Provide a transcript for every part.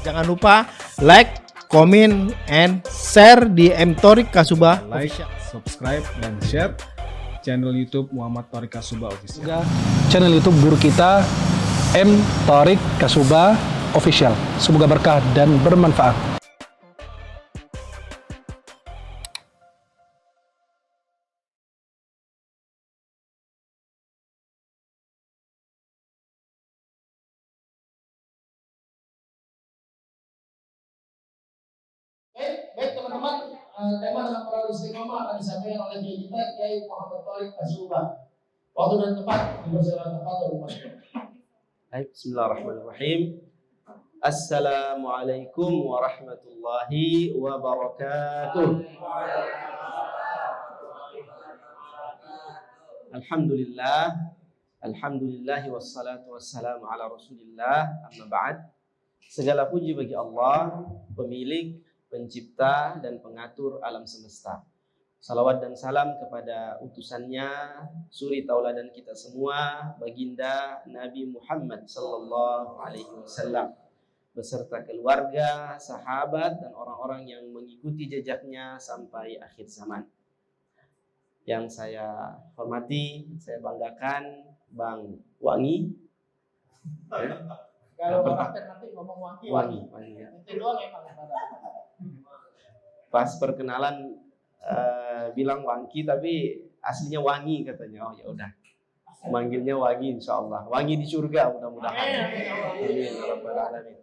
Jangan lupa like, comment, and share di M Thorik Kasubah. Like, subscribe, dan share channel YouTube Muhammad Thorik Kasubah Official. Juga channel YouTube guru kita M Thorik Kasubah Official. Semoga berkah dan bermanfaat. Baik teman-teman, tema dalam para istiqomah akan disampaikan oleh Kiai kita Kiai Muhammad Thorik Kasubah. Waktu dan tempat dipersilakan tempat dan rumah. Baik, bismillahirrahmanirrahim. Assalamualaikum warahmatullahi wabarakatuh. Alhamdulillahi wassalatu wassalamu ala rasulillah, amma ba'd. Segala puji bagi Allah, pemilik, pencipta, dan pengatur alam semesta. Salawat dan salam kepada utusannya, suri tauladan kita semua, baginda Nabi Muhammad sallallahu alaihi wasallam, beserta keluarga, sahabat, dan orang-orang yang mengikuti jejaknya sampai akhir zaman. Yang saya hormati, saya banggakan Bang Wangi. Kalau orang nanti ngomong wangi ya. itu doang emang. Pas perkenalan bilang Wangki tapi aslinya Wangi katanya. Oh ya udah, manggilnya Wangi insyaallah. Wangi di surga mudah-mudahan. Amin ya rabbal alamin.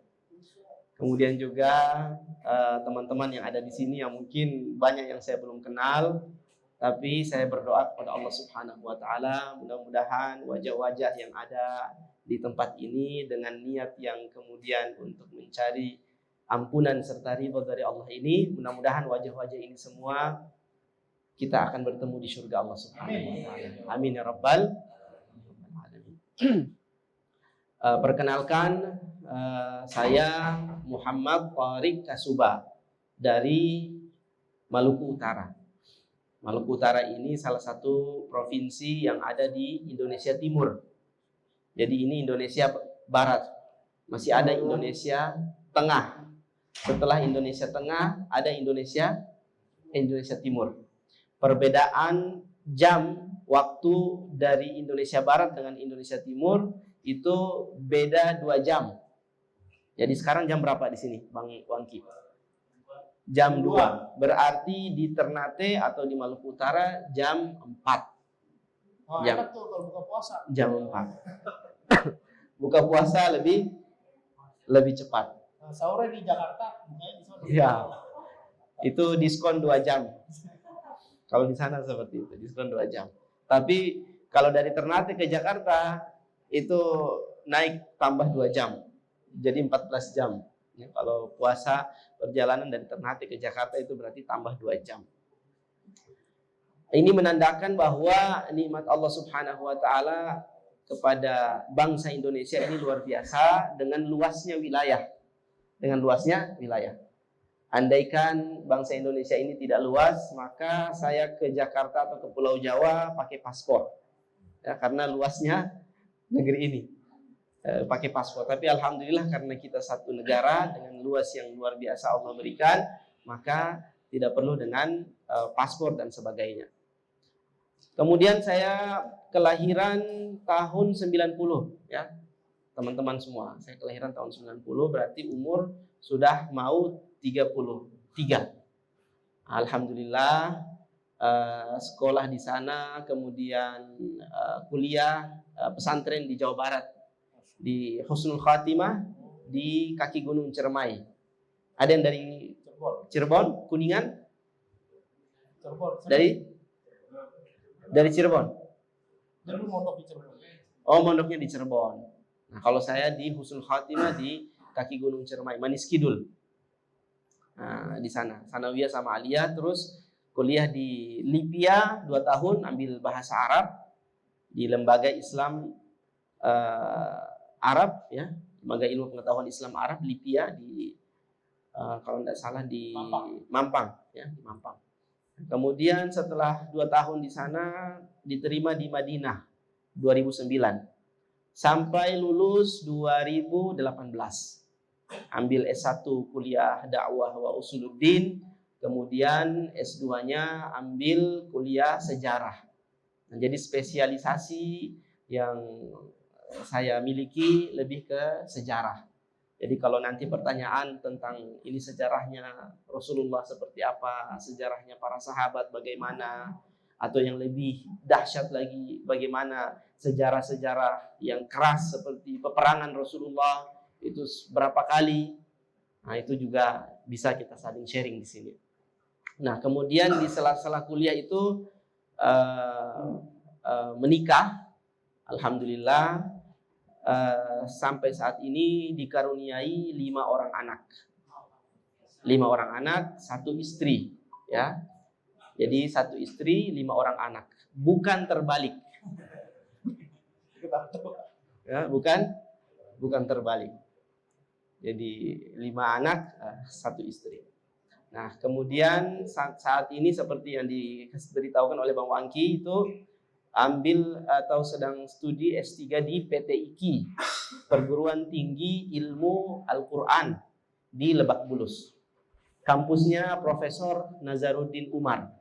Kemudian juga teman-teman yang ada di sini yang mungkin banyak yang saya belum kenal, tapi saya berdoa kepada Allah Subhanahu wa taala mudah-mudahan wajah-wajah yang ada di tempat ini dengan niat yang kemudian untuk mencari ampunan serta ridha dari Allah ini, mudah-mudahan wajah-wajah ini semua kita akan bertemu di surga Allah Subhanahu wa taala. Amin ya rabbal alamin. Perkenalkan, saya Muhammad Thorik Kasubah dari Maluku Utara. Maluku Utara ini salah satu provinsi yang ada di Indonesia Timur. Jadi ini Indonesia Barat. Masih ada Indonesia Tengah. Setelah Indonesia Tengah ada Indonesia Timur. Perbedaan jam waktu dari Indonesia Barat dengan Indonesia Timur itu beda 2 jam. Jadi sekarang jam berapa di sini, Bang Wangki? Jam 2. Berarti di Ternate atau di Maluku Utara jam 4. Oh, jam, enak tuh kalau buka puasa. Jam 4. Buka puasa lebih cepat. Nah, sahurnya di Jakarta, bukanya di sana. Ya. Itu diskon 2 jam. Kalau di sana seperti itu, diskon 2 jam. Tapi kalau dari Ternate ke Jakarta itu naik tambah 2 jam. Jadi 14 jam. Ya, kalau puasa perjalanan dari Ternate ke Jakarta itu berarti tambah 2 jam. Ini menandakan bahwa nikmat Allah Subhanahu wa taala kepada bangsa Indonesia ini luar biasa dengan luasnya wilayah. Andaikan bangsa Indonesia ini tidak luas, maka saya ke Jakarta atau ke Pulau Jawa pakai paspor. Ya, karena luasnya negeri ini. Pakai paspor. Tapi alhamdulillah karena kita satu negara dengan luas yang luar biasa Allah berikan, maka tidak perlu dengan paspor dan sebagainya. Kemudian saya kelahiran tahun 90 ya. Teman-teman semua, saya kelahiran tahun 90 berarti umur sudah mau 33. Alhamdulillah sekolah di sana, kemudian kuliah pesantren di Jawa Barat. Di Husnul Khatimah di kaki Gunung Ciremai. Ada yang dari Cirebon, Kuningan? Dari Cirebon. Jadi mondok di Cirebon. Oh, mondoknya di Cirebon. Nah, kalau saya di Husnul Khatimah di kaki Gunung Ciremai, Manis Kidul. Nah, di sana, sanawiyah sama aliyah, terus kuliah di Lipia 2 tahun ambil bahasa Arab di Lembaga Islam Arab ya, Lembaga Ilmu Pengetahuan Islam Arab Lipia di kalau tidak salah di Mampang ya, di Mampang. Kemudian setelah 2 tahun di sana diterima di Madinah 2009 sampai lulus 2018. ambil S1 kuliah dakwah wa usuluddin, kemudian S2-nya ambil kuliah sejarah. Nah, jadi spesialisasi yang saya miliki lebih ke sejarah. Jadi kalau nanti pertanyaan tentang ini sejarahnya Rasulullah seperti apa, sejarahnya para sahabat bagaimana, atau yang lebih dahsyat lagi bagaimana sejarah-sejarah yang keras seperti peperangan Rasulullah itu berapa kali, nah itu juga bisa kita saling sharing di sini. Nah kemudian di sela-sela kuliah itu menikah, alhamdulillah. Sampai saat ini dikaruniai 5 orang anak. 5 orang anak, 1 istri, ya. Jadi 1 istri, 5 orang anak. Bukan terbalik. Ya, bukan terbalik. Jadi 5 anak, 1 istri. Nah, kemudian saat ini seperti yang diberitahukan oleh Bang Wangki itu ambil atau sedang studi S3 di PTIQ, Perguruan Tinggi Ilmu Al-Quran di Lebak Bulus. Kampusnya Profesor Nazaruddin Umar,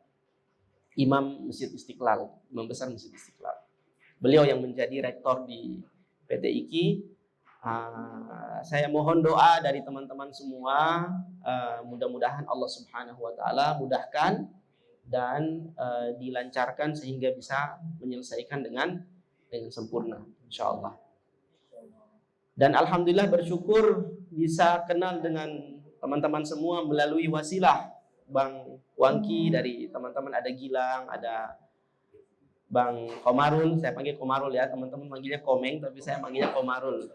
Imam Masjid Istiqlal, Imam Besar Masjid Istiqlal. Beliau yang menjadi rektor di PTIQ. Saya mohon doa dari teman-teman semua, mudah-mudahan Allah Subhanahu wa taala mudahkan dan dilancarkan sehingga bisa menyelesaikan dengan sempurna, insya Allah. Dan alhamdulillah bersyukur bisa kenal dengan teman-teman semua melalui wasilah Bang Wangki, dari teman-teman ada Gilang, ada Bang Komarul, saya panggil Komarul ya, teman-teman manggilnya Komeng tapi saya manggilnya Komarul.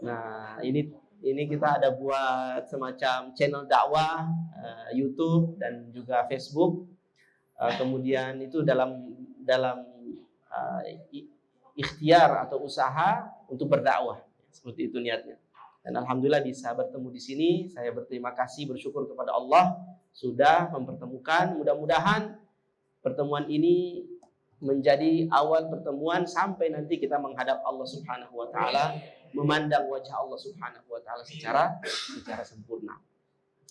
Nah ini kita ada buat semacam channel dakwah, YouTube dan juga Facebook. Kemudian itu dalam ikhtiar atau usaha untuk berdakwah, seperti itu niatnya. Dan alhamdulillah bisa bertemu di sini. Saya berterima kasih, bersyukur kepada Allah sudah mempertemukan. Mudah-mudahan pertemuan ini menjadi awal pertemuan sampai nanti kita menghadap Allah Subhanahu wa taala, memandang wajah Allah Subhanahu wa taala secara sempurna.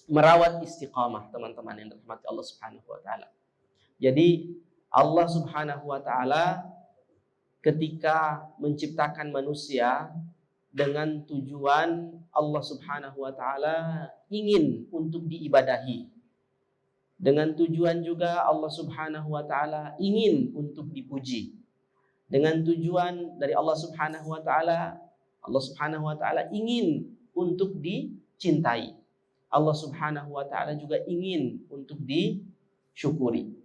Merawat istiqamah, teman-teman yang dirahmati Allah Subhanahu wa taala. Jadi Allah Subhanahu wa taala ketika menciptakan manusia dengan tujuan Allah Subhanahu wa taala ingin untuk diibadahi. Dengan tujuan juga Allah Subhanahu wa taala ingin untuk dipuji. Dengan tujuan dari Allah Subhanahu wa taala, Allah Subhanahu wa taala ingin untuk dicintai. Allah Subhanahu wa taala juga ingin untuk disyukuri.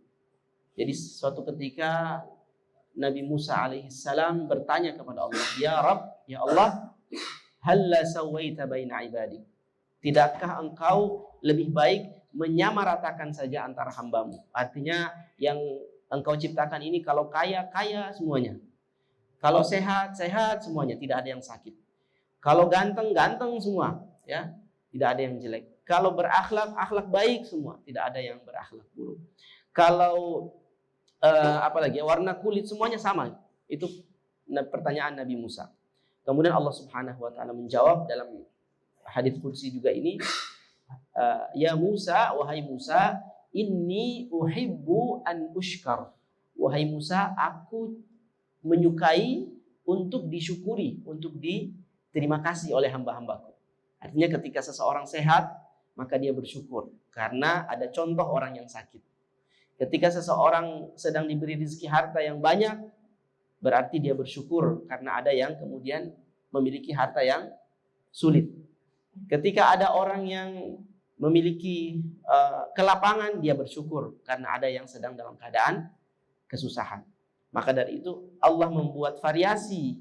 Jadi suatu ketika Nabi Musa alaihissalam bertanya kepada Allah, "Ya Rabb, ya Allah, halla sawaita baina ibadi?" Tidakkah engkau lebih baik menyamaratakan saja antara hambamu? Artinya yang engkau ciptakan ini kalau kaya, kaya semuanya. Kalau sehat, sehat semuanya, tidak ada yang sakit. Kalau ganteng, ganteng semua, ya, tidak ada yang jelek. Kalau berakhlak, akhlak baik semua, tidak ada yang berakhlak buruk. Kalau apalagi warna kulit semuanya sama. Itu pertanyaan Nabi Musa. Kemudian Allah Subhanahu wa taala menjawab dalam hadits qudsi juga ini, ya Musa, wahai Musa, inni uhibbu an ushkar. Wahai Musa, aku menyukai untuk disyukuri, untuk diterima kasih oleh hamba-hambaku. Artinya ketika seseorang sehat, maka dia bersyukur karena ada contoh orang yang sakit. Ketika seseorang sedang diberi rezeki harta yang banyak, berarti dia bersyukur karena ada yang kemudian memiliki harta yang sulit. Ketika ada orang yang memiliki kelapangan, dia bersyukur karena ada yang sedang dalam keadaan kesusahan. Maka dari itu Allah membuat variasi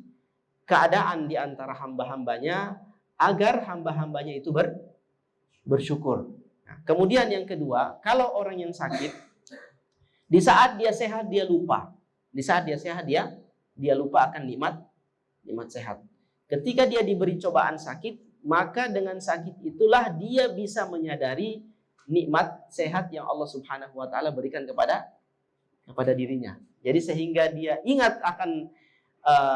keadaan di antara hamba-hambanya agar hamba-hambanya itu bersyukur. Nah, kemudian yang kedua, kalau orang yang sakit, di saat dia sehat dia lupa. Di saat dia sehat dia lupa akan nikmat sehat. Ketika dia diberi cobaan sakit, maka dengan sakit itulah dia bisa menyadari nikmat sehat yang Allah Subhanahu wa taala berikan kepada dirinya. Jadi sehingga dia ingat akan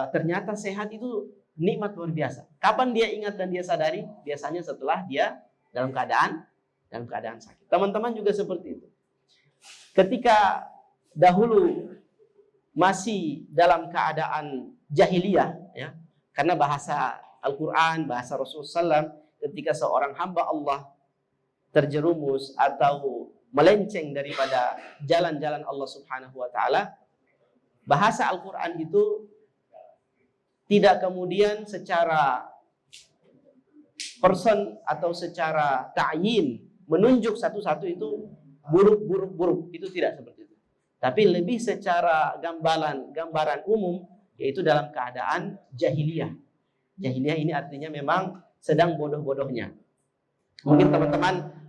ternyata sehat itu nikmat luar biasa. Kapan dia ingat dan dia sadari? Biasanya setelah dia dalam keadaan sakit. Teman-teman juga seperti itu. Ketika dahulu masih dalam keadaan jahiliyah, ya, karena bahasa Al-Quran, bahasa Rasulullah SAW, ketika seorang hamba Allah terjerumus atau melenceng daripada jalan-jalan Allah Subhanahu wa Ta'ala, bahasa Al-Quran itu tidak kemudian secara person atau secara ta'yin menunjuk satu-satu itu buruk, itu tidak seperti itu. Tapi lebih secara gambaran umum, yaitu dalam keadaan jahiliyah. Jahiliyah ini artinya memang sedang bodoh-bodohnya. Mungkin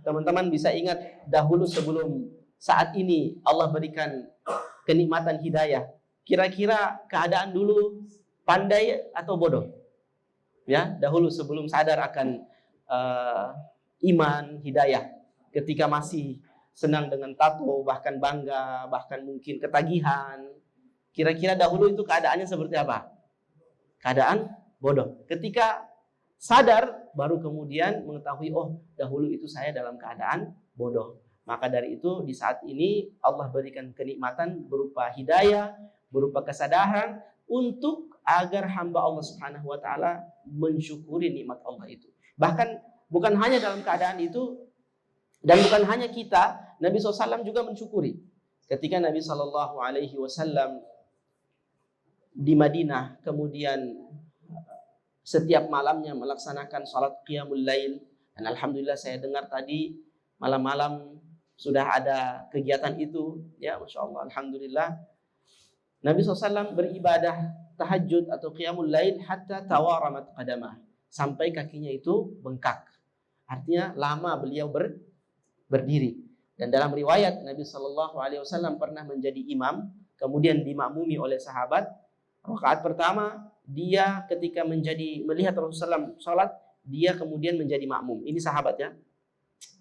teman-teman bisa ingat dahulu sebelum saat ini Allah berikan kenikmatan hidayah. Kira-kira keadaan dulu pandai atau bodoh? Ya, dahulu sebelum sadar akan iman, hidayah, ketika masih senang dengan tato, bahkan bangga, bahkan mungkin ketagihan. Kira-kira dahulu itu keadaannya seperti apa? Keadaan bodoh. Ketika sadar, baru kemudian mengetahui, oh dahulu itu saya dalam keadaan bodoh. Maka dari itu di saat ini Allah berikan kenikmatan berupa hidayah, berupa kesadaran untuk agar hamba Allah Subhanahu wa Ta'ala mensyukuri nikmat Allah itu. Bahkan bukan hanya dalam keadaan itu, dan bukan hanya kita, Nabi SAW juga mensyukuri. Ketika Nabi SAW di Madinah, kemudian setiap malamnya melaksanakan salat qiyamul lail, dan alhamdulillah saya dengar tadi malam-malam sudah ada kegiatan itu, ya Masya Allah, alhamdulillah. Nabi SAW beribadah tahajud atau qiyamul lail hatta tawaramat qadamah, sampai kakinya itu bengkak. Artinya lama beliau berdiri. Dan dalam riwayat Nabi SAW pernah menjadi imam, kemudian dimakmumi oleh sahabat. Rakaat pertama dia ketika melihat Rasulullah SAW salat, dia kemudian menjadi makmum. Ini sahabat ya.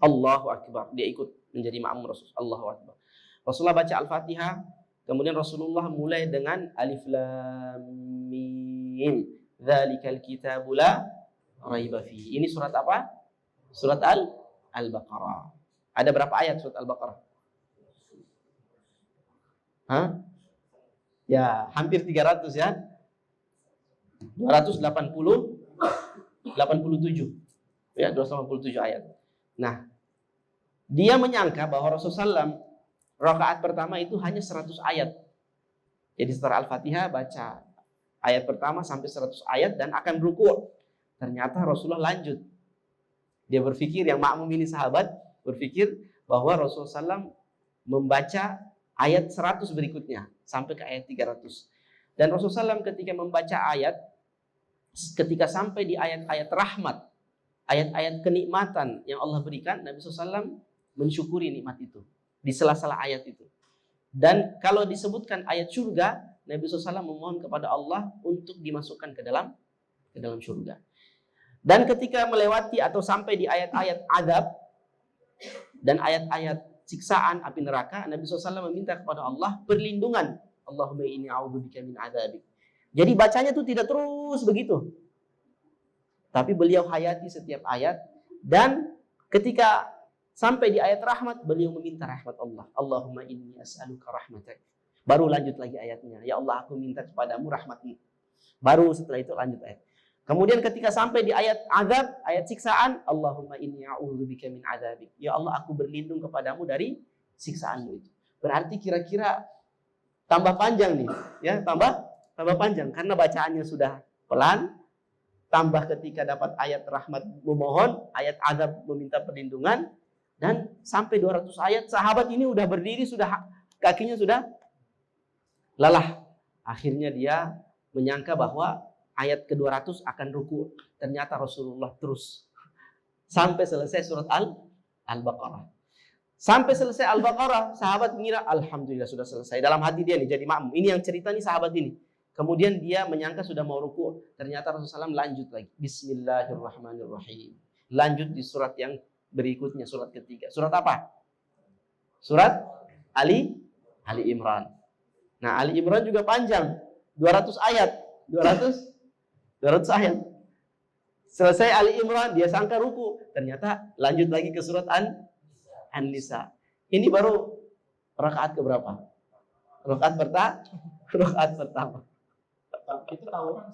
Allahu Akbar, dia ikut menjadi makmum Rasulullah. Allahu Akbar. Rasulullah baca Al-Fatihah, kemudian Rasulullah mulai dengan Alif Lam Mim, Dzalikal kitabu la raiba fihi. Ini surat apa? Surat Al-Baqarah. Ada berapa ayat surat Al-Baqarah? Hah? Ya, hampir 300 ya. 87. Ya, 287 ayat. Nah, dia menyangka bahwa Rasulullah SAW rakaat pertama itu hanya 100 ayat. Jadi setelah Al-Fatihah baca ayat pertama sampai 100 ayat dan akan ruku'. Ternyata Rasulullah lanjut. Dia berpikir, yang makmum ini sahabat, berpikir bahwa Rasulullah SAW membaca ayat 100 berikutnya sampai ke ayat 300. Dan Rasulullah SAW ketika membaca ayat, ketika sampai di ayat-ayat rahmat, ayat-ayat kenikmatan yang Allah berikan, Nabi SAW mensyukuri nikmat itu di sela-sela ayat itu. Dan kalau disebutkan ayat surga, Nabi SAW memohon kepada Allah untuk dimasukkan ke dalam surga. Dan ketika melewati atau sampai di ayat-ayat azab dan ayat-ayat siksaan api neraka, Nabi SAW meminta kepada Allah perlindungan. Allahumma inni a'udzubika min adzabik. Jadi bacanya itu tidak terus begitu. Tapi beliau hayati setiap ayat, dan ketika sampai di ayat rahmat, beliau meminta rahmat Allah. Allahumma inni as'aluka rahmatak. Baru lanjut lagi ayatnya. Ya Allah, aku minta kepadamu rahmatmu. Baru setelah itu lanjut ayat. Kemudian ketika sampai di ayat azab, ayat siksaan, Allahumma inni a'udzubika min adzabik. Ya Allah, aku berlindung kepadamu dari siksaanmu itu. Berarti kira-kira tambah panjang nih, ya, tambah panjang karena bacaannya sudah pelan, tambah ketika dapat ayat rahmat memohon, ayat azab meminta perlindungan, dan sampai 200 ayat sahabat ini udah berdiri, sudah kakinya sudah lelah. Akhirnya dia menyangka bahwa ayat ke-200 akan ruku. Ternyata Rasulullah terus sampai selesai surat Al-Baqarah. Sampai selesai Al-Baqarah, sahabat mengira alhamdulillah sudah selesai. Dalam hati dia nih jadi makmum. Ini yang cerita nih sahabat ini. Kemudian dia menyangka sudah mau ruku. Ternyata Rasulullah SAW lanjut lagi. Bismillahirrahmanirrahim. Lanjut di surat yang berikutnya, surat ketiga. Surat apa? Surat Ali Imran. Nah, Ali Imran juga panjang. 200 ayat. 200 200 ayat. Selesai Ali Imran, dia sangka ruku. Ternyata lanjut lagi ke surat An-Nisa. Ini baru rakaat keberapa? Rakaat pertama. Itu tahunan.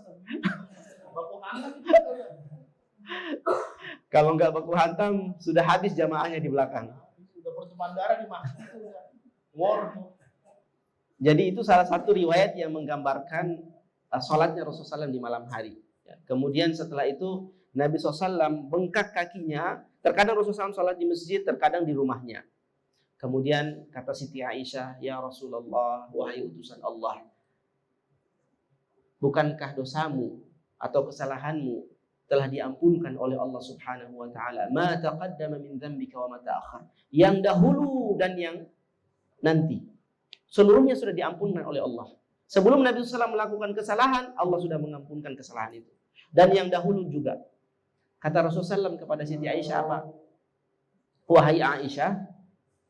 Baku anak itu. Kalau nggak baku hantam, sudah habis jamaahnya di belakang. Sudah pertumpahan darah di masjid itu. War. Jadi itu salah satu riwayat yang menggambarkan sholatnya Rasulullah SAW di malam hari. Kemudian setelah itu Nabi SAW bengkak kakinya. Terkadang Rasulullah SAW sholat di masjid, terkadang di rumahnya. Kemudian kata Siti Aisyah, ya Rasulullah, wahai utusan Allah, bukankah dosamu atau kesalahanmu telah diampunkan oleh Allah Subhanahu wa taala? Ma taqaddama min dzambika wa ma ta'akhkhar. Yang dahulu dan yang nanti. Seluruhnya sudah diampunkan oleh Allah. Sebelum Nabi SAW melakukan kesalahan, Allah sudah mengampunkan kesalahan itu. Dan yang dahulu juga. Kata Rasulullah SAW kepada Siti Aisyah apa? Wahai Aisyah,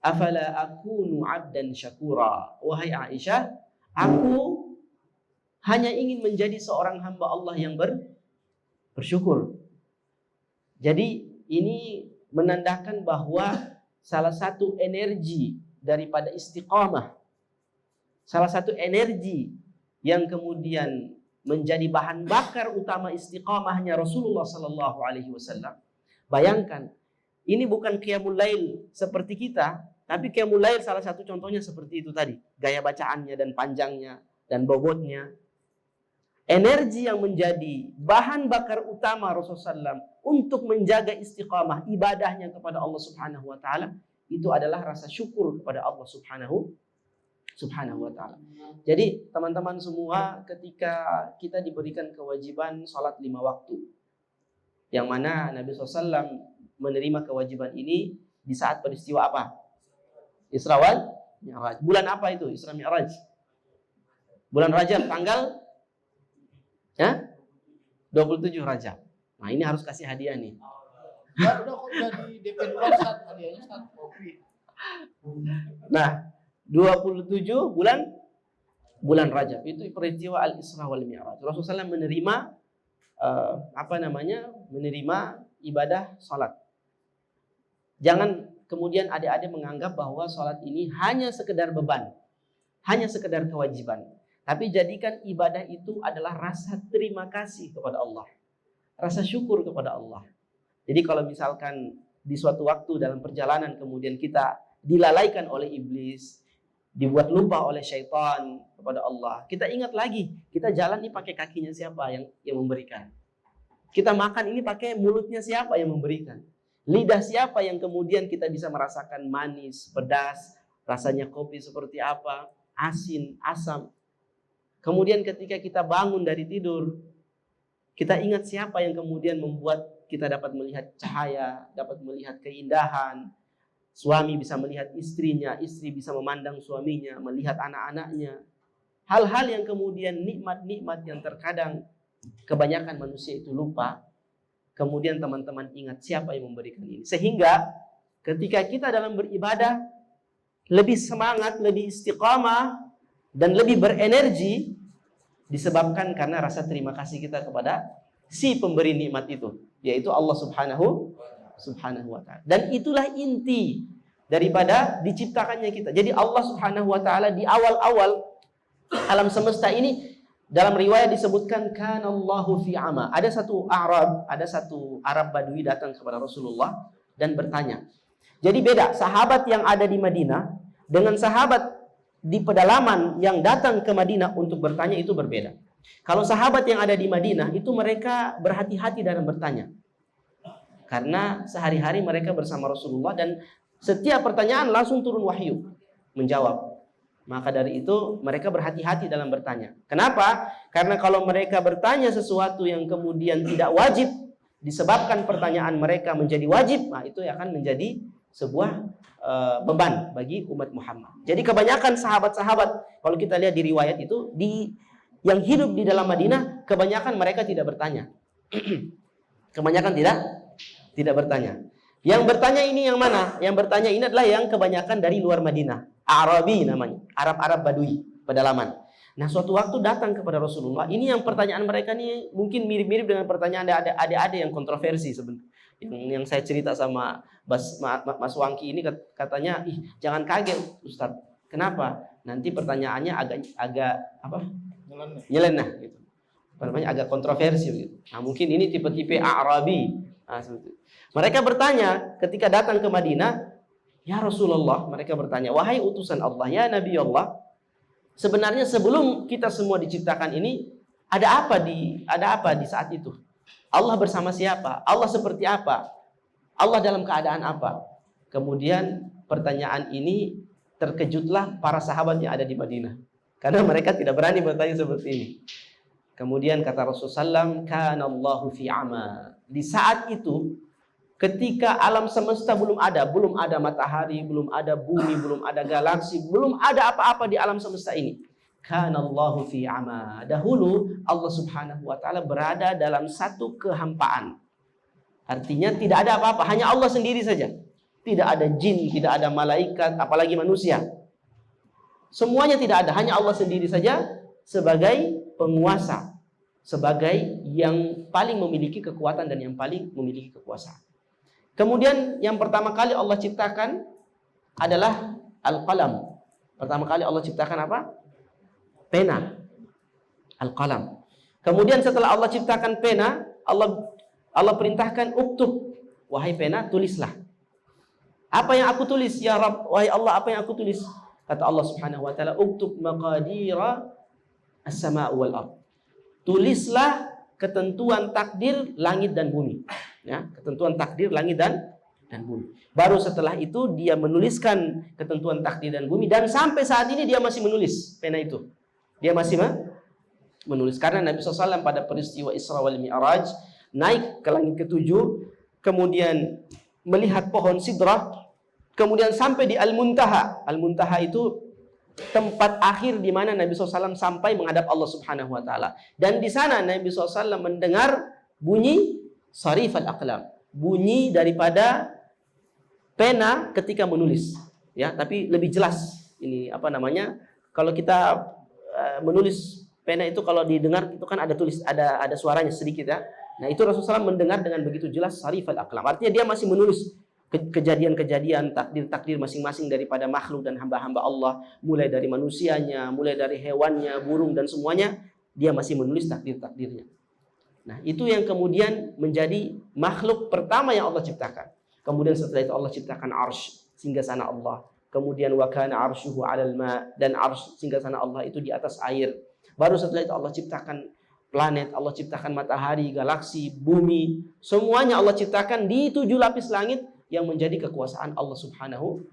afala akunu abdan syakura. Wahai Aisyah, aku hanya ingin menjadi seorang hamba Allah yang bersyukur. Jadi ini menandakan bahwa salah satu energi daripada istiqamah, salah satu energi yang kemudian menjadi bahan bakar utama istiqamahnya Rasulullah Sallallahu Alaihi Wasallam. Bayangkan, ini bukan qiyamul lail seperti kita, tapi qiyamul lail salah satu contohnya seperti itu tadi, gaya bacaannya dan panjangnya dan bobotnya. Energi yang menjadi bahan bakar utama Rasulullah SAW untuk menjaga istiqamah ibadahnya kepada Allah Subhanahu Wa Taala itu adalah rasa syukur kepada Allah Subhanahu Wa Taala. Jadi teman-teman semua, ketika kita diberikan kewajiban sholat 5 waktu, yang mana Nabi SAW menerima kewajiban ini di saat peristiwa apa? Isra wal Mi'raj. Bulan apa itu Isra Mi'raj? Bulan Rajab, tanggal 27 Rajab. Nah ini harus kasih hadiah nih. Ya udah kok udah di DP duluan Ustaz, hadiahnya Ustaz kopi. Nah 27 bulan Rajab itu peristiwa Al-Isra wal Mi'raj. Rasulullah SAW menerima menerima ibadah salat. Jangan kemudian adik-adik menganggap bahwa salat ini hanya sekedar beban, hanya sekedar kewajiban. Tapi jadikan ibadah itu adalah rasa terima kasih kepada Allah, rasa syukur kepada Allah. Jadi kalau misalkan di suatu waktu dalam perjalanan kemudian kita dilalaikan oleh iblis, dibuat lupa oleh syaitan kepada Allah, kita ingat lagi, kita jalan ini pakai kakinya siapa yang memberikan. Kita makan ini pakai mulutnya siapa yang memberikan. Lidah siapa yang kemudian kita bisa merasakan manis, pedas, rasanya kopi seperti apa, asin, asam. Kemudian ketika kita bangun dari tidur, kita ingat siapa yang kemudian membuat kita dapat melihat cahaya, dapat melihat keindahan. Suami bisa melihat istrinya, istri bisa memandang suaminya, melihat anak-anaknya. Hal-hal yang kemudian nikmat-nikmat yang terkadang kebanyakan manusia itu lupa. Kemudian teman-teman ingat siapa yang memberikan ini. Sehingga ketika kita dalam beribadah, lebih semangat, lebih istiqamah, dan lebih berenergi disebabkan karena rasa terima kasih kita kepada si pemberi nikmat itu, yaitu Allah Subhanahu wa Ta'ala. Dan itulah inti daripada diciptakannya kita. Jadi Allah Subhanahu wa Ta'ala di awal-awal alam semesta ini, dalam riwayat disebutkan kanallahu fi ama. Ada satu Arab Badui datang kepada Rasulullah dan bertanya. Jadi beda sahabat yang ada di Madinah dengan sahabat di pedalaman yang datang ke Madinah untuk bertanya itu berbeda. Kalau sahabat yang ada di Madinah itu mereka berhati-hati dalam bertanya. Karena sehari-hari mereka bersama Rasulullah dan setiap pertanyaan langsung turun wahyu menjawab. Maka dari itu mereka berhati-hati dalam bertanya. Kenapa? Karena kalau mereka bertanya sesuatu yang kemudian tidak wajib, disebabkan pertanyaan mereka menjadi wajib, nah itu akan menjadi sebuah beban bagi umat Muhammad. Jadi kebanyakan sahabat-sahabat, kalau kita lihat di riwayat itu, yang hidup di dalam Madinah, kebanyakan mereka tidak bertanya. Kebanyakan tidak bertanya. Yang bertanya ini yang mana? Yang bertanya ini adalah yang kebanyakan dari luar Madinah. Arabi namanya, Arab-Arab Badui, pedalaman. Nah, suatu waktu datang kepada Rasulullah. Ini yang pertanyaan mereka nih mungkin mirip-mirip dengan pertanyaan adik-adik yang kontroversi sebenarnya. Yang saya cerita sama Mas Wangki ini katanya, jangan kaget Ustaz. Kenapa? Nanti pertanyaannya agak apa? Nyeleneh gitu. Agak kontroversi gitu. Nah, mungkin ini tipe-tipe Arabi. Nah, mereka bertanya ketika datang ke Madinah, ya Rasulullah, mereka bertanya, wahai utusan Allah, ya Nabi Allah, sebenarnya sebelum kita semua diciptakan ini ada apa di saat itu? Allah bersama siapa? Allah seperti apa? Allah dalam keadaan apa? Kemudian pertanyaan ini terkejutlah para sahabat yang ada di Madinah, karena mereka tidak berani bertanya seperti ini. Kemudian kata Rasulullah SAW, kana Allahu fi ama. Di saat itu, ketika alam semesta belum ada matahari, belum ada bumi, belum ada galaksi, belum ada apa-apa di alam semesta ini. Kana Allahu fi ama. Dahulu Allah Subhanahu wa taala berada dalam satu kehampaan. Artinya tidak ada apa-apa, hanya Allah sendiri saja. Tidak ada jin, tidak ada malaikat, apalagi manusia. Semuanya tidak ada, hanya Allah sendiri saja sebagai penguasa, sebagai yang paling memiliki kekuatan dan yang paling memiliki kekuasaan. Kemudian yang pertama kali Allah ciptakan adalah al-qalam. Pertama kali Allah ciptakan apa? Pena. Al-qalam. Kemudian setelah Allah ciptakan pena, Allah perintahkan uktub. Wahai pena, tulislah. Apa yang aku tulis ya Rabb? Wahai Allah, apa yang aku tulis? Kata Allah Subhanahu wa taala, uktub maqadira as-sama' wal ard. Tulislah ketentuan takdir langit dan bumi. Ya, ketentuan takdir langit dan bumi. Baru setelah itu dia menuliskan ketentuan takdir dan bumi, dan sampai saat ini dia masih menulis pena itu. Dia masih menulis karena Nabi SAW pada peristiwa Isra wal Mi'raj naik ke langit ketujuh, kemudian melihat pohon sidrah, kemudian sampai di Al-Muntaha. Al-Muntaha itu tempat akhir di mana Nabi SAW sampai menghadap Allah Subhanahu wa taala. Dan di sana Nabi SAW mendengar bunyi sarif al-aqlam, bunyi daripada pena ketika menulis. Ya, tapi lebih jelas ini apa namanya? Kalau kita menulis pena itu kalau didengar itu kan ada suaranya sedikit ya. Nah, itu Rasulullah SAW mendengar dengan begitu jelas sarif al-aqlam. Artinya dia masih menulis kejadian-kejadian, takdir-takdir masing-masing daripada makhluk dan hamba-hamba Allah, mulai dari manusianya, mulai dari hewannya, burung dan semuanya, dia masih menulis takdir-takdirnya. Nah, itu yang kemudian menjadi makhluk pertama yang Allah ciptakan. Kemudian setelah itu Allah ciptakan arsy, singgasana Allah. Kemudian wa kana arsyuhu 'alal ma, dan arsy singgasana Allah itu di atas air. Baru setelah itu Allah ciptakan planet, Allah ciptakan matahari, galaksi, bumi, semuanya Allah ciptakan di 7 lapis langit yang menjadi kekuasaan Allah Subhanahu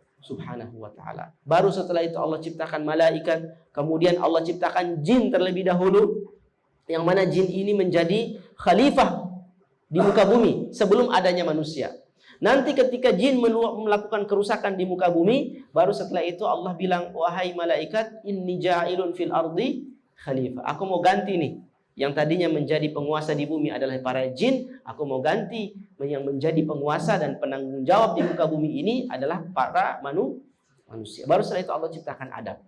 wa taala. Baru setelah itu Allah ciptakan malaikat, kemudian Allah ciptakan jin terlebih dahulu, yang mana jin ini menjadi khalifah di muka bumi sebelum adanya manusia. Nanti ketika jin melakukan kerusakan di muka bumi, baru setelah itu Allah bilang, wahai malaikat, inni ja'ilun fil ardi khalifah. Aku mau ganti nih. Yang tadinya menjadi penguasa di bumi adalah para jin, aku mau ganti yang menjadi penguasa dan penanggung jawab di muka bumi ini adalah para manusia. Baru setelah itu Allah ciptakan Adam.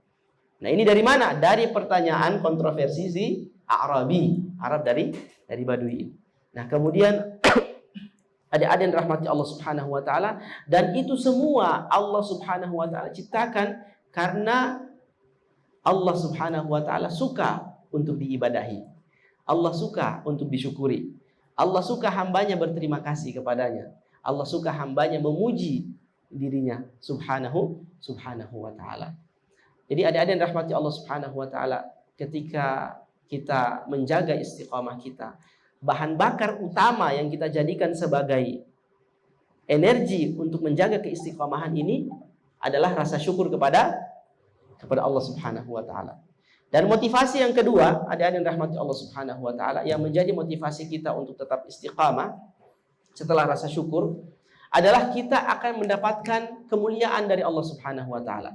Nah, ini dari mana? Dari pertanyaan kontroversi si Arabi, Arab dari Badui. Nah, kemudian ada yang rahmati Allah Subhanahu wa taala, dan itu semua Allah Subhanahu wa taala ciptakan karena Allah Subhanahu wa taala suka untuk diibadahi. Allah suka untuk disyukuri. Allah suka hambanya berterima kasih kepadanya. Allah suka hambanya memuji dirinya Subhanahu wa ta'ala. Jadi adik-adik yang rahmati Allah Subhanahu wa ta'ala, ketika kita menjaga istiqamah kita, bahan bakar utama yang kita jadikan sebagai energi untuk menjaga keistiqamahan ini adalah rasa syukur kepada Allah Subhanahu wa ta'ala. Dan motivasi yang kedua, adik-adik yang rahmati Allah Subhanahu wa ta'ala, yang menjadi motivasi kita untuk tetap istiqamah setelah rasa syukur, adalah kita akan mendapatkan kemuliaan dari Allah Subhanahu wa ta'ala.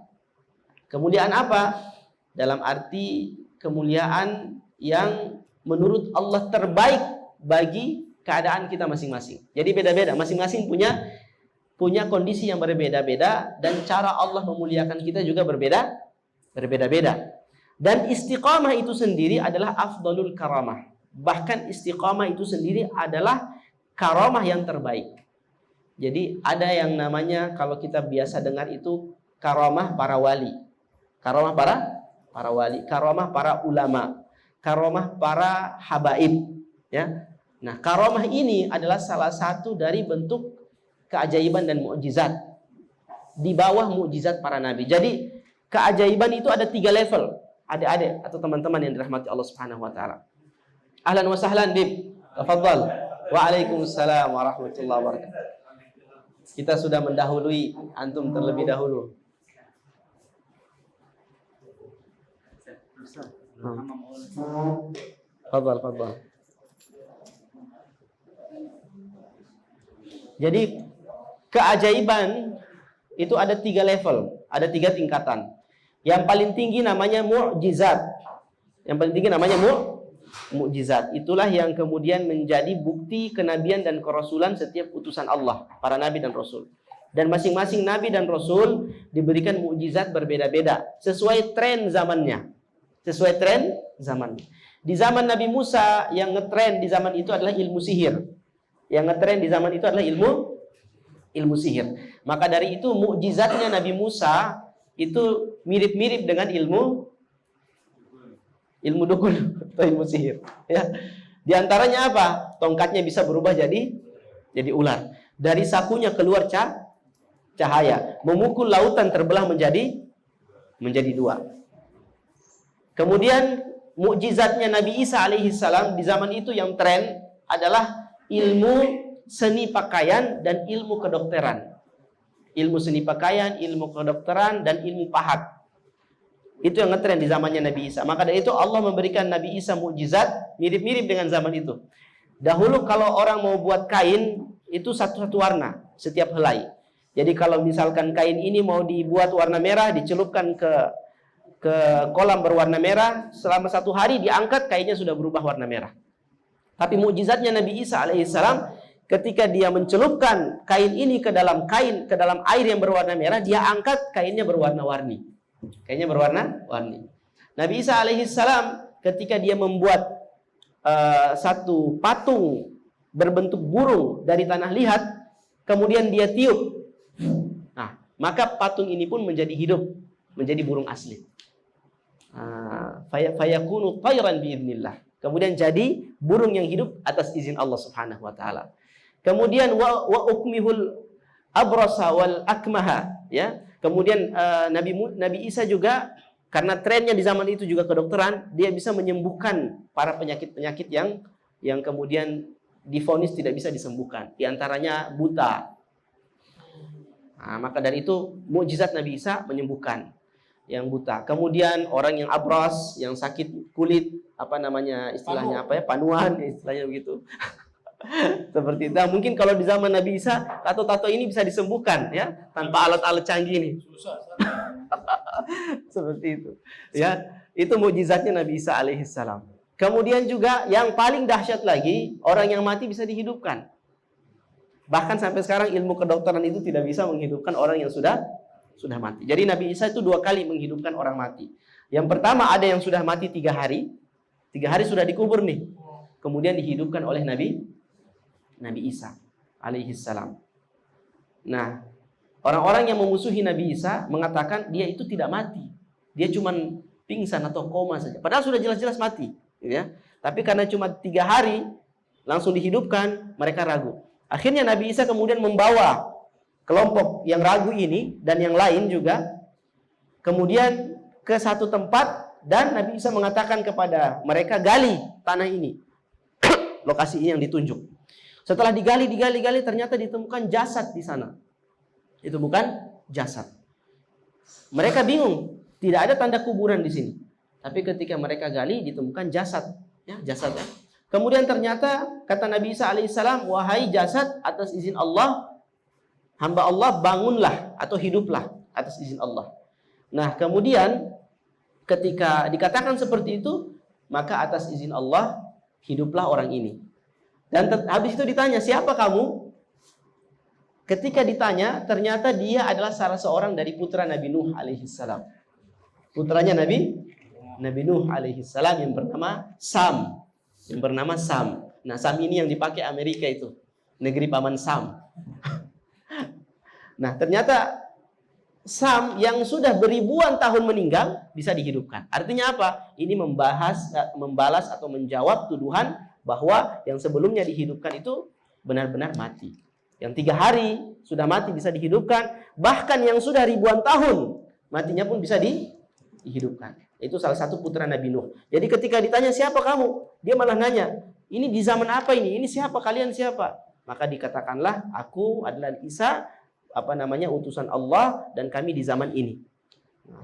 Kemuliaan apa? Dalam arti kemuliaan yang menurut Allah terbaik bagi keadaan kita masing-masing. Jadi beda-beda, masing-masing punya kondisi yang berbeda-beda, dan cara Allah memuliakan kita juga berbeda-beda. Dan istiqamah itu sendiri adalah afdalul karamah. Bahkan istiqamah itu sendiri adalah karamah yang terbaik. Jadi ada yang namanya, kalau kita biasa dengar itu karamah para wali. Karamah para wali, karamah para ulama, karamah para habaib, ya. Nah, karamah ini adalah salah satu dari bentuk keajaiban dan mukjizat di bawah mukjizat para nabi. Jadi keajaiban itu ada 3 level. Adik-adik atau teman-teman yang dirahmati Allah Subhanahu wa taala. Ahlan wa sahlan bib. Tafadhal. Waalaikumsalam warahmatullahi wabarakatuh. Kita sudah mendahului antum terlebih dahulu. Fadhal. Jadi keajaiban itu ada 3 level, ada 3 tingkatan. Yang paling tinggi namanya mukjizat. Yang paling tinggi namanya mukjizat. Itulah yang kemudian menjadi bukti kenabian dan kerasulan setiap utusan Allah, para nabi dan rasul. Dan masing-masing nabi dan rasul diberikan mukjizat berbeda-beda sesuai tren zamannya. Sesuai tren zamannya. Di zaman Nabi Musa yang ngetren di zaman itu adalah ilmu sihir. Yang ngetren di zaman itu adalah ilmu sihir. Maka dari itu mukjizatnya Nabi Musa itu mirip-mirip dengan ilmu dukun atau ilmu sihir, ya. Di antaranya apa? Tongkatnya bisa berubah jadi ular. Dari sakunya keluar cahaya. Memukul lautan terbelah menjadi 2. Kemudian mukjizatnya Nabi Isa alaihissalam di zaman itu yang tren adalah ilmu seni pakaian dan ilmu kedokteran. Ilmu seni pakaian, ilmu kedokteran, dan ilmu pahat. Itu yang ngetren di zamannya Nabi Isa. Maka dari itu Allah memberikan Nabi Isa mukjizat mirip-mirip dengan zaman itu. Dahulu kalau orang mau buat kain, itu satu-satu warna setiap helai. Jadi kalau misalkan kain ini mau dibuat warna merah, dicelupkan ke kolam berwarna merah, selama 1 hari diangkat, kainnya sudah berubah warna merah. Tapi mukjizatnya Nabi Isa alaihissalam, ketika dia mencelupkan kain ini ke dalam air yang berwarna merah, dia angkat, kainnya berwarna-warni. Kainnya berwarna-warni. Nabi Isa alaihissalam ketika dia membuat satu patung berbentuk burung dari tanah liat, kemudian dia tiup. Nah, maka patung ini pun menjadi hidup, menjadi burung asli. Fayakunu tayran biidznillah. Kemudian jadi burung yang hidup atas izin Allah Subhanahu wa taala. Kemudian wa ukmihul abrasa wal akmaha, ya. Kemudian Nabi Isa juga, karena trennya di zaman itu juga kedokteran, dia bisa menyembuhkan para penyakit-penyakit yang kemudian divonis tidak bisa disembuhkan. Di antaranya buta. Nah, maka dari itu mukjizat Nabi Isa menyembuhkan yang buta. Kemudian orang yang abras, yang sakit kulit, apa namanya istilahnya apa ya? Panuan, istilahnya begitu. Seperti itu. Nah, mungkin kalau di zaman Nabi Isa, tato-tato ini bisa disembuhkan, ya, tanpa alat-alat canggih nih. Seperti itu. Ya, itu mukjizatnya Nabi Isa alaihissalam. Kemudian juga yang paling dahsyat lagi, orang yang mati bisa dihidupkan. Bahkan sampai sekarang ilmu kedokteran itu tidak bisa menghidupkan orang yang sudah mati. Jadi Nabi Isa itu 2 kali menghidupkan orang mati. Yang pertama ada yang sudah mati 3 hari. 3 hari sudah dikubur nih. Kemudian dihidupkan oleh Nabi Isa alaihissalam. Nah, orang-orang yang memusuhi Nabi Isa mengatakan dia itu tidak mati. Dia cuma pingsan atau koma saja. Padahal sudah jelas-jelas mati, ya. Tapi karena cuma 3 hari langsung dihidupkan, mereka ragu. Akhirnya Nabi Isa kemudian membawa kelompok yang ragu ini dan yang lain juga kemudian ke satu tempat, dan Nabi Isa mengatakan kepada mereka, gali tanah ini. Lokasi ini yang ditunjuk. Setelah digali, ternyata ditemukan jasad di sana. Itu bukan jasad. Mereka bingung, tidak ada tanda kuburan di sini. Tapi ketika mereka gali, ditemukan jasad, ya, jasadnya. Kemudian ternyata kata Nabi Isa alaihissalam, wahai jasad, atas izin Allah, hamba Allah bangunlah atau hiduplah atas izin Allah. Nah, kemudian ketika dikatakan seperti itu, maka atas izin Allah hiduplah orang ini. Dan habis itu ditanya, siapa kamu? Ketika ditanya, ternyata dia adalah salah seorang dari putra Nabi Nuh alaihissalam. Putranya Nabi Nabi Nuh alaihi salam yang bernama Sam. Yang bernama Sam. Nah, Sam ini yang dipakai Amerika itu. Negeri paman Sam. Nah, ternyata Sam yang sudah beribuan tahun meninggal bisa dihidupkan. Artinya apa? Ini membalas atau menjawab tuduhan bahwa yang sebelumnya dihidupkan itu benar-benar mati. Yang 3 hari sudah mati bisa dihidupkan. Bahkan yang sudah ribuan tahun matinya pun bisa dihidupkan. Itu salah satu putra Nabi Nuh. Jadi ketika ditanya siapa kamu, dia malah nanya, ini di zaman apa ini? Ini siapa? Kalian siapa? Maka dikatakanlah, aku adalah Isa, utusan Allah, dan kami di zaman ini.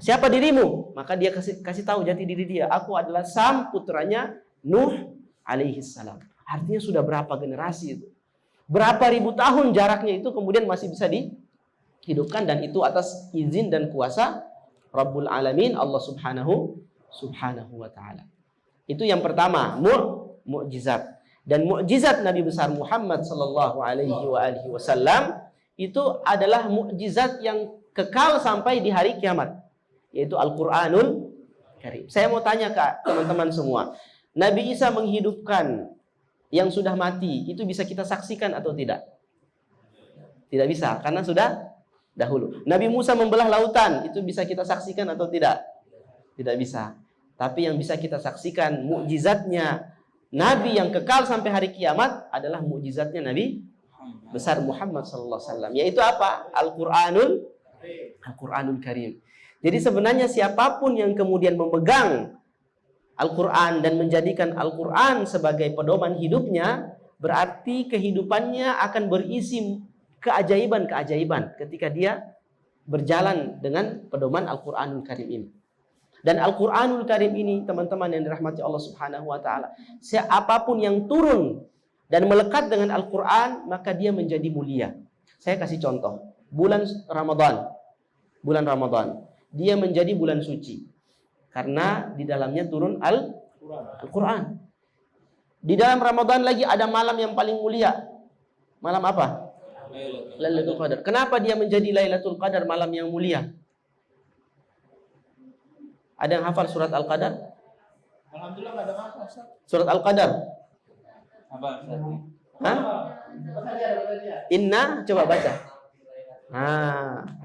Siapa dirimu? Maka dia kasih tahu jati diri dia. Aku adalah Sam, putranya Nuh alaihi salam. Artinya sudah berapa generasi itu? Berapa ribu tahun jaraknya itu kemudian masih bisa dihidupkan, dan itu atas izin dan kuasa Rabbul Alamin, Allah subhanahu wa ta'ala. Itu yang pertama, mu'jizat. Dan mu'jizat Nabi besar Muhammad sallallahu alaihi wasallam itu adalah mukjizat yang kekal sampai di hari kiamat, yaitu Al-Qur'anul Karim. Saya mau tanya ke teman-teman semua, Nabi Isa menghidupkan yang sudah mati, itu bisa kita saksikan atau tidak? Tidak bisa, karena sudah dahulu. Nabi Musa membelah lautan, itu bisa kita saksikan atau tidak? Tidak bisa. Tapi yang bisa kita saksikan mukjizatnya Nabi yang kekal sampai hari kiamat adalah mukjizatnya Nabi besar Muhammad sallallahu alaihi wasallam, yaitu apa? Al-Qur'anul Karim. Jadi sebenarnya siapapun yang kemudian memegang Al-Quran dan menjadikan Al-Quran sebagai pedoman hidupnya, berarti kehidupannya akan berisi keajaiban-keajaiban ketika dia berjalan dengan pedoman Al-Quranul Karim ini. Dan Al-Quranul Karim ini, teman-teman yang dirahmati Allah subhanahu wa ta'ala, siapapun yang turun dan melekat dengan Al-Quran, maka dia menjadi mulia. Saya kasih contoh. Bulan Ramadan, dia menjadi bulan suci karena di dalamnya turun Al-Quran. Di dalam Ramadan lagi ada malam yang paling mulia. Malam apa? Lailatul Qadar. Kenapa dia menjadi Lailatul Qadar, malam yang mulia? Ada yang hafal surat Al-Qadar? Alhamdulillah enggak ada masalah. Surat Al-Qadar. Apa? Hah? Inna, coba baca.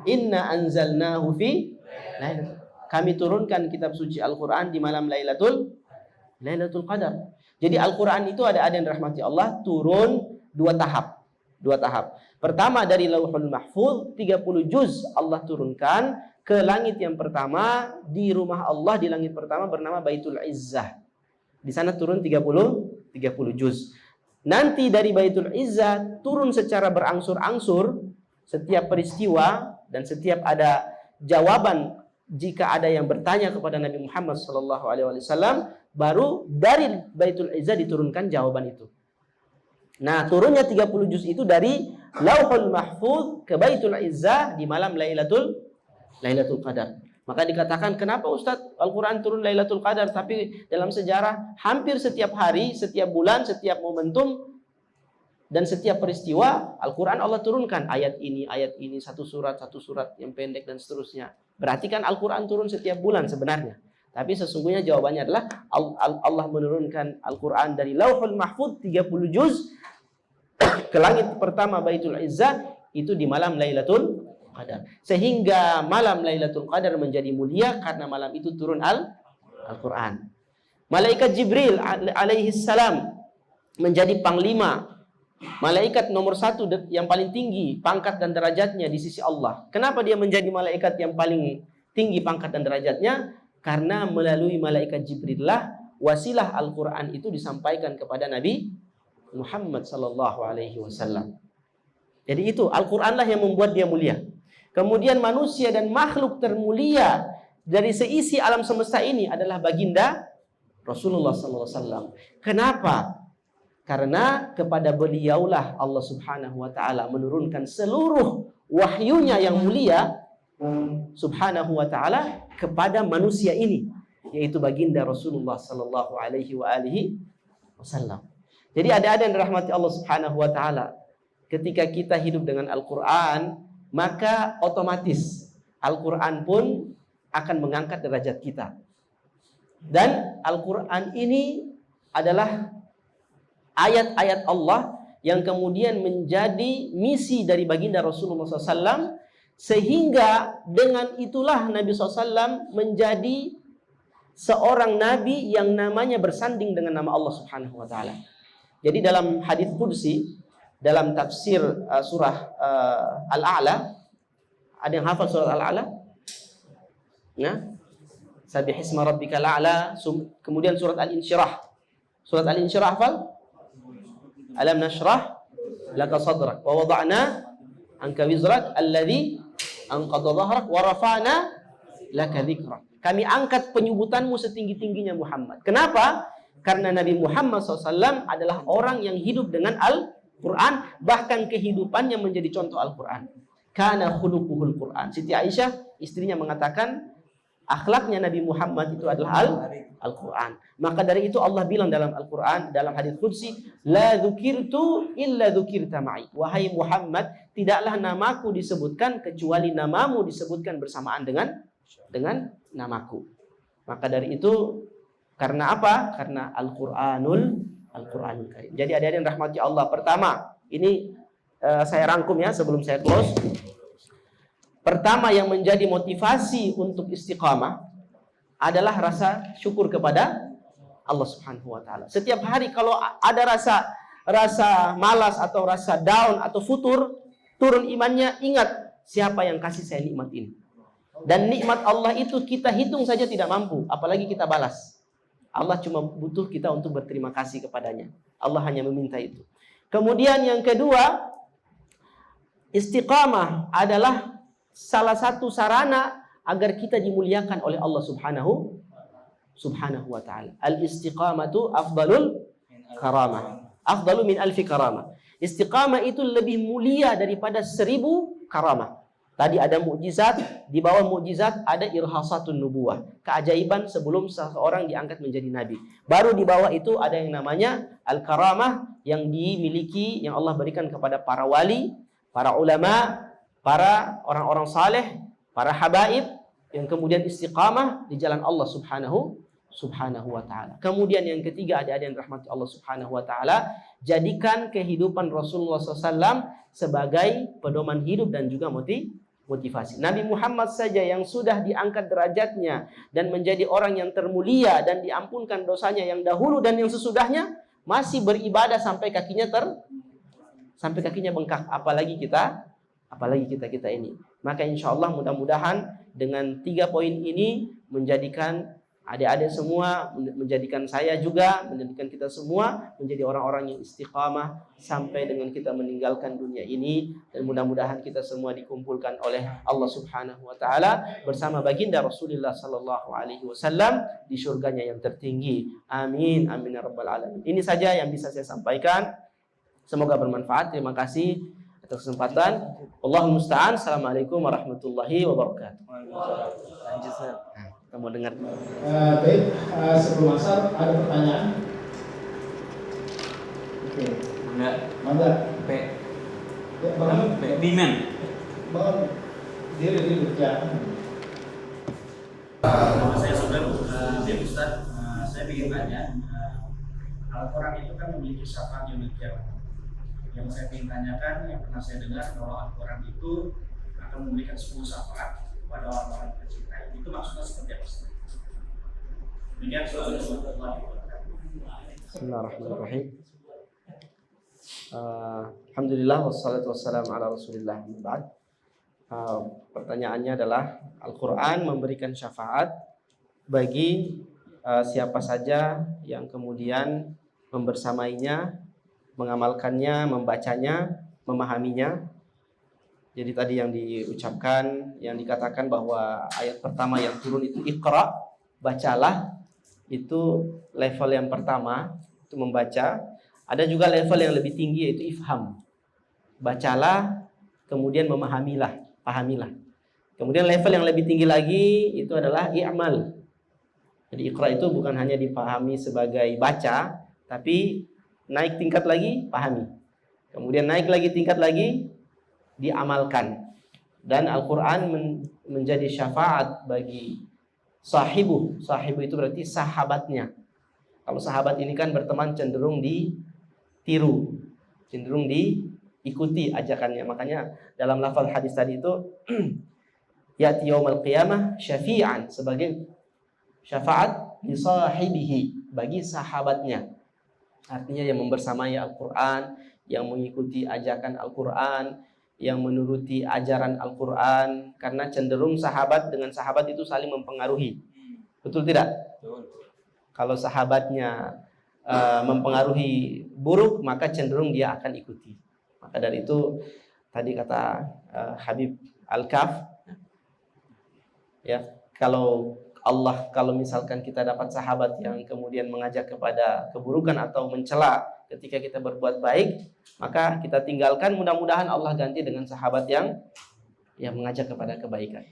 Inna anzalnahu fi Lailatul. Kami turunkan kitab suci Al-Quran di malam Lailatul Qadar. Jadi Al-Quran itu ada yang dirahmati Allah turun 2 tahap. Pertama dari Lauhul Mahfuz 30 juz Allah turunkan ke langit yang pertama, di rumah Allah di langit pertama bernama Baitul Izzah. Di sana turun 30 juz. Nanti dari Baitul Izzah turun secara berangsur-angsur setiap peristiwa dan setiap ada jawaban. Jika ada yang bertanya kepada Nabi Muhammad SAW, baru dari Baitul Izzah diturunkan jawaban itu. Nah, turunnya 30 juz itu dari Lauhul Mahfuz ke Baitul Izzah di malam Lailatul Qadar. Maka dikatakan, kenapa Ustadz Al-Quran turun Lailatul Qadar, tapi dalam sejarah hampir setiap hari, setiap bulan, setiap momentum, dan setiap peristiwa Al-Quran Allah turunkan ayat ini, satu surat yang pendek dan seterusnya. Berarti kan Al-Quran turun setiap bulan sebenarnya. Tapi sesungguhnya jawabannya adalah Allah menurunkan Al-Quran dari Lauhul Mahfuz 30 juz ke langit pertama Baitul Izzah itu di malam Lailatul Qadar. Sehingga malam Lailatul Qadar menjadi mulia karena malam itu turun Al-Quran. Malaikat Jibril alaihi salam menjadi panglima, malaikat nomor 1 yang paling tinggi pangkat dan derajatnya di sisi Allah. Kenapa dia menjadi malaikat yang paling tinggi pangkat dan derajatnya? Karena melalui malaikat Jibril lah wasilah Al-Quran itu disampaikan kepada Nabi Muhammad sallallahu alaihi wasallam. Jadi itu Al-Quran lah yang membuat dia mulia. Kemudian manusia dan makhluk termulia dari seisi alam semesta ini adalah baginda Rasulullah sallallahu alaihi wasallam. Kenapa? Karena kepada beliaulah Allah subhanahu wa ta'ala menurunkan seluruh wahyunya yang mulia subhanahu wa ta'ala kepada manusia ini, yaitu baginda Rasulullah sallallahu alaihi wasallam. Jadi ada yang dirahmati Allah subhanahu wa ta'ala, ketika kita hidup dengan Al-Quran, maka otomatis Al-Quran pun akan mengangkat derajat kita. Dan Al-Quran ini adalah ayat-ayat Allah yang kemudian menjadi misi dari baginda Rasulullah SAW, sehingga dengan itulah Nabi SAW menjadi seorang nabi yang namanya bersanding dengan nama Allah Subhanahu wa taala. Jadi dalam hadis qudsi, dalam tafsir surah Al-A'la, ada yang hafal surah Al-A'la? Ya? Sabbihisma rabbikal a'la, kemudian surat Al-Insyirah. Surat Al-Insyirah hafal? Alam nashrah laka sadrak wa wada'na anka wizrak alladhi anqadha dhahrak wa rafa'na laka dhikrak. Kami angkat penyubutanmu setinggi-tingginya Muhammad. Kenapa? Karena Nabi Muhammad SAW adalah orang yang hidup dengan Al-Quran, bahkan kehidupannya menjadi contoh Al-Quran. Kana khuluquhul Quran. Siti Aisyah, istrinya, mengatakan akhlaknya Nabi Muhammad itu adalah Al-Quran. Maka dari itu Allah bilang dalam Al-Quran, dalam hadits qudsi, la dzukirtu illa dzukirta ma'i. Wahai Muhammad, tidaklah namaku disebutkan kecuali namamu disebutkan bersamaan dengan namaku. Maka dari itu, karena apa? Karena Al-Quranul Karim. Jadi adik-adik yang rahmati Allah, pertama, ini saya rangkum ya sebelum saya close. Pertama yang menjadi motivasi untuk istiqamah adalah rasa syukur kepada Allah Subhanahu wa taala. Setiap hari kalau ada rasa malas atau rasa down atau futur, turun imannya, ingat siapa yang kasih saya nikmat ini. Dan nikmat Allah itu kita hitung saja tidak mampu, apalagi kita balas. Allah cuma butuh kita untuk berterima kasih kepadanya. Allah hanya meminta itu. Kemudian yang kedua, istiqamah adalah salah satu sarana agar kita dimuliakan oleh Allah Subhanahu wa ta'ala. Al-istiqamatu afdalul karamah. Afdalu min alfi karamah. Istiqamah itu lebih mulia daripada 1000 karamah. Tadi ada mukjizat, di bawah mukjizat ada irhasatun nubuwah, keajaiban sebelum seseorang diangkat menjadi nabi. Baru di bawah itu ada yang namanya al-karamah yang dimiliki, yang Allah berikan kepada para wali, para ulama, para orang-orang saleh, para habaib yang kemudian istiqamah di jalan Allah Subhanahu wa ta'ala. Kemudian yang ketiga, ada yang rahmati Allah Subhanahu wa ta'ala, jadikan kehidupan Rasulullah SAW sebagai pedoman hidup dan juga motivasi. Nabi Muhammad saja yang sudah diangkat derajatnya dan menjadi orang yang termulia dan diampunkan dosanya yang dahulu dan yang sesudahnya, masih beribadah sampai kakinya bengkak, apalagi kita ini. Maka insya Allah mudah-mudahan dengan 3 poin ini menjadikan adik-adik semua, menjadikan saya juga, menjadikan kita semua menjadi orang-orang yang istiqamah sampai dengan kita meninggalkan dunia ini, dan mudah-mudahan kita semua dikumpulkan oleh Allah Subhanahu wa taala bersama baginda Rasulullah sallallahu alaihi wasallam di surganya yang tertinggi. Amin amin ya rabbal alamin. Ini saja yang bisa saya sampaikan. Semoga bermanfaat. Terima kasih atas kesempatan. Allahumma musta'an. Assalamualaikum warahmatullahi wabarakatuh. Kita mau dengar. Baik, sebelum asar ada pertanyaan? Oke. Mangga. P. Ya, Bang. Bimen. Bang. Diri ya. Saya sudah Ustaz, saya ingin tanya, Al-Quran itu kan memiliki syafaat universal. Yang saya ingin tanyakan, yang pernah saya dengar bahwa Al-Quran itu akan memberikan 10 syafaat kepada orang-orang yang kita cintai. Itu maksudnya seperti apa? Demikian, Bismillahirrahmanirrahim. Alhamdulillah wassalatu wassalamu ala Rasulillah. Pertanyaannya adalah Al-Quran memberikan syafaat bagi siapa saja yang kemudian membersamainya, mengamalkannya, membacanya, memahaminya. Jadi tadi yang diucapkan, yang dikatakan bahwa ayat pertama yang turun itu Iqra, bacalah, itu level yang pertama, itu membaca. Ada juga level yang lebih tinggi yaitu ifham. Bacalah, kemudian memahamilah, pahamilah. Kemudian level yang lebih tinggi lagi itu adalah i'mal. Jadi Iqra itu bukan hanya dipahami sebagai baca, tapi naik tingkat lagi, pahami. Kemudian naik lagi tingkat lagi, diamalkan. Dan Al-Quran menjadi syafaat bagi sahibu. Sahibu itu berarti sahabatnya. Kalau sahabat ini kan berteman cenderung ditiru, cenderung diikuti ajakannya. Makanya dalam lafaz hadis tadi itu ya'ti yaumil qiyamah syafi'an, sebagai syafaat li sahibihi, bagi sahabatnya. Artinya yang membersamai Al-Qur'an, yang mengikuti ajakan Al-Qur'an, yang menuruti ajaran Al-Qur'an, karena cenderung sahabat dengan sahabat itu saling mempengaruhi. Betul tidak? Betul. Kalau sahabatnya mempengaruhi buruk, maka cenderung dia akan ikuti. Maka dari itu tadi kata Habib Al-Kaf, ya, kalau misalkan kita dapat sahabat yang kemudian mengajak kepada keburukan atau mencela ketika kita berbuat baik, maka kita tinggalkan, mudah-mudahan Allah ganti dengan sahabat yang mengajak kepada kebaikan.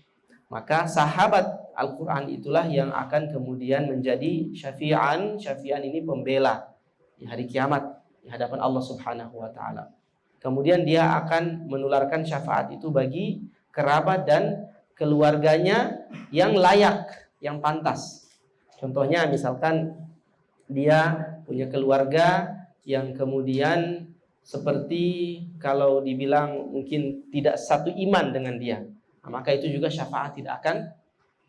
Maka sahabat Al-Quran itulah yang akan kemudian menjadi syafi'an. Syafi'an ini pembela di hari kiamat di hadapan Allah Subhanahu wa ta'ala. Kemudian dia akan menularkan syafaat itu bagi kerabat dan keluarganya yang layak, yang pantas. Contohnya misalkan dia punya keluarga yang kemudian seperti kalau dibilang mungkin tidak satu iman dengan dia, maka itu juga syafaat tidak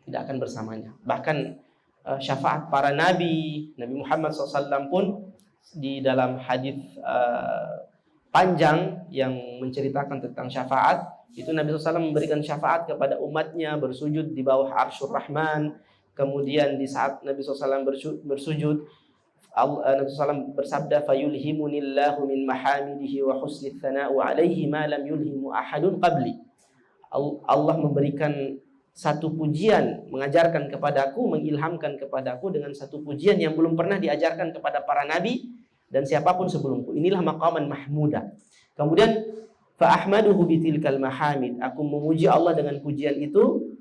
akan bersamanya. Bahkan syafaat para Nabi Muhammad SAW pun di dalam hadis panjang yang menceritakan tentang syafaat, itu Nabi SAW memberikan syafaat kepada umatnya bersujud di bawah Arsyur Rahman. Kemudian di saat Nabi SAW bersujud, Nabi SAW bersabda, fayulhimunillahu min mahamidihi wa husni thana'u alaihi ma lam yulhimu ahadun qabli. Allah memberikan satu pujian, mengajarkan kepadaku, mengilhamkan kepadaku dengan satu pujian yang belum pernah diajarkan kepada para nabi dan siapapun sebelumku. Inilah maqaman mahmuda. Kemudian fa ahmaduhu bitilkal mahamid, aku memuji Allah dengan pujian itu.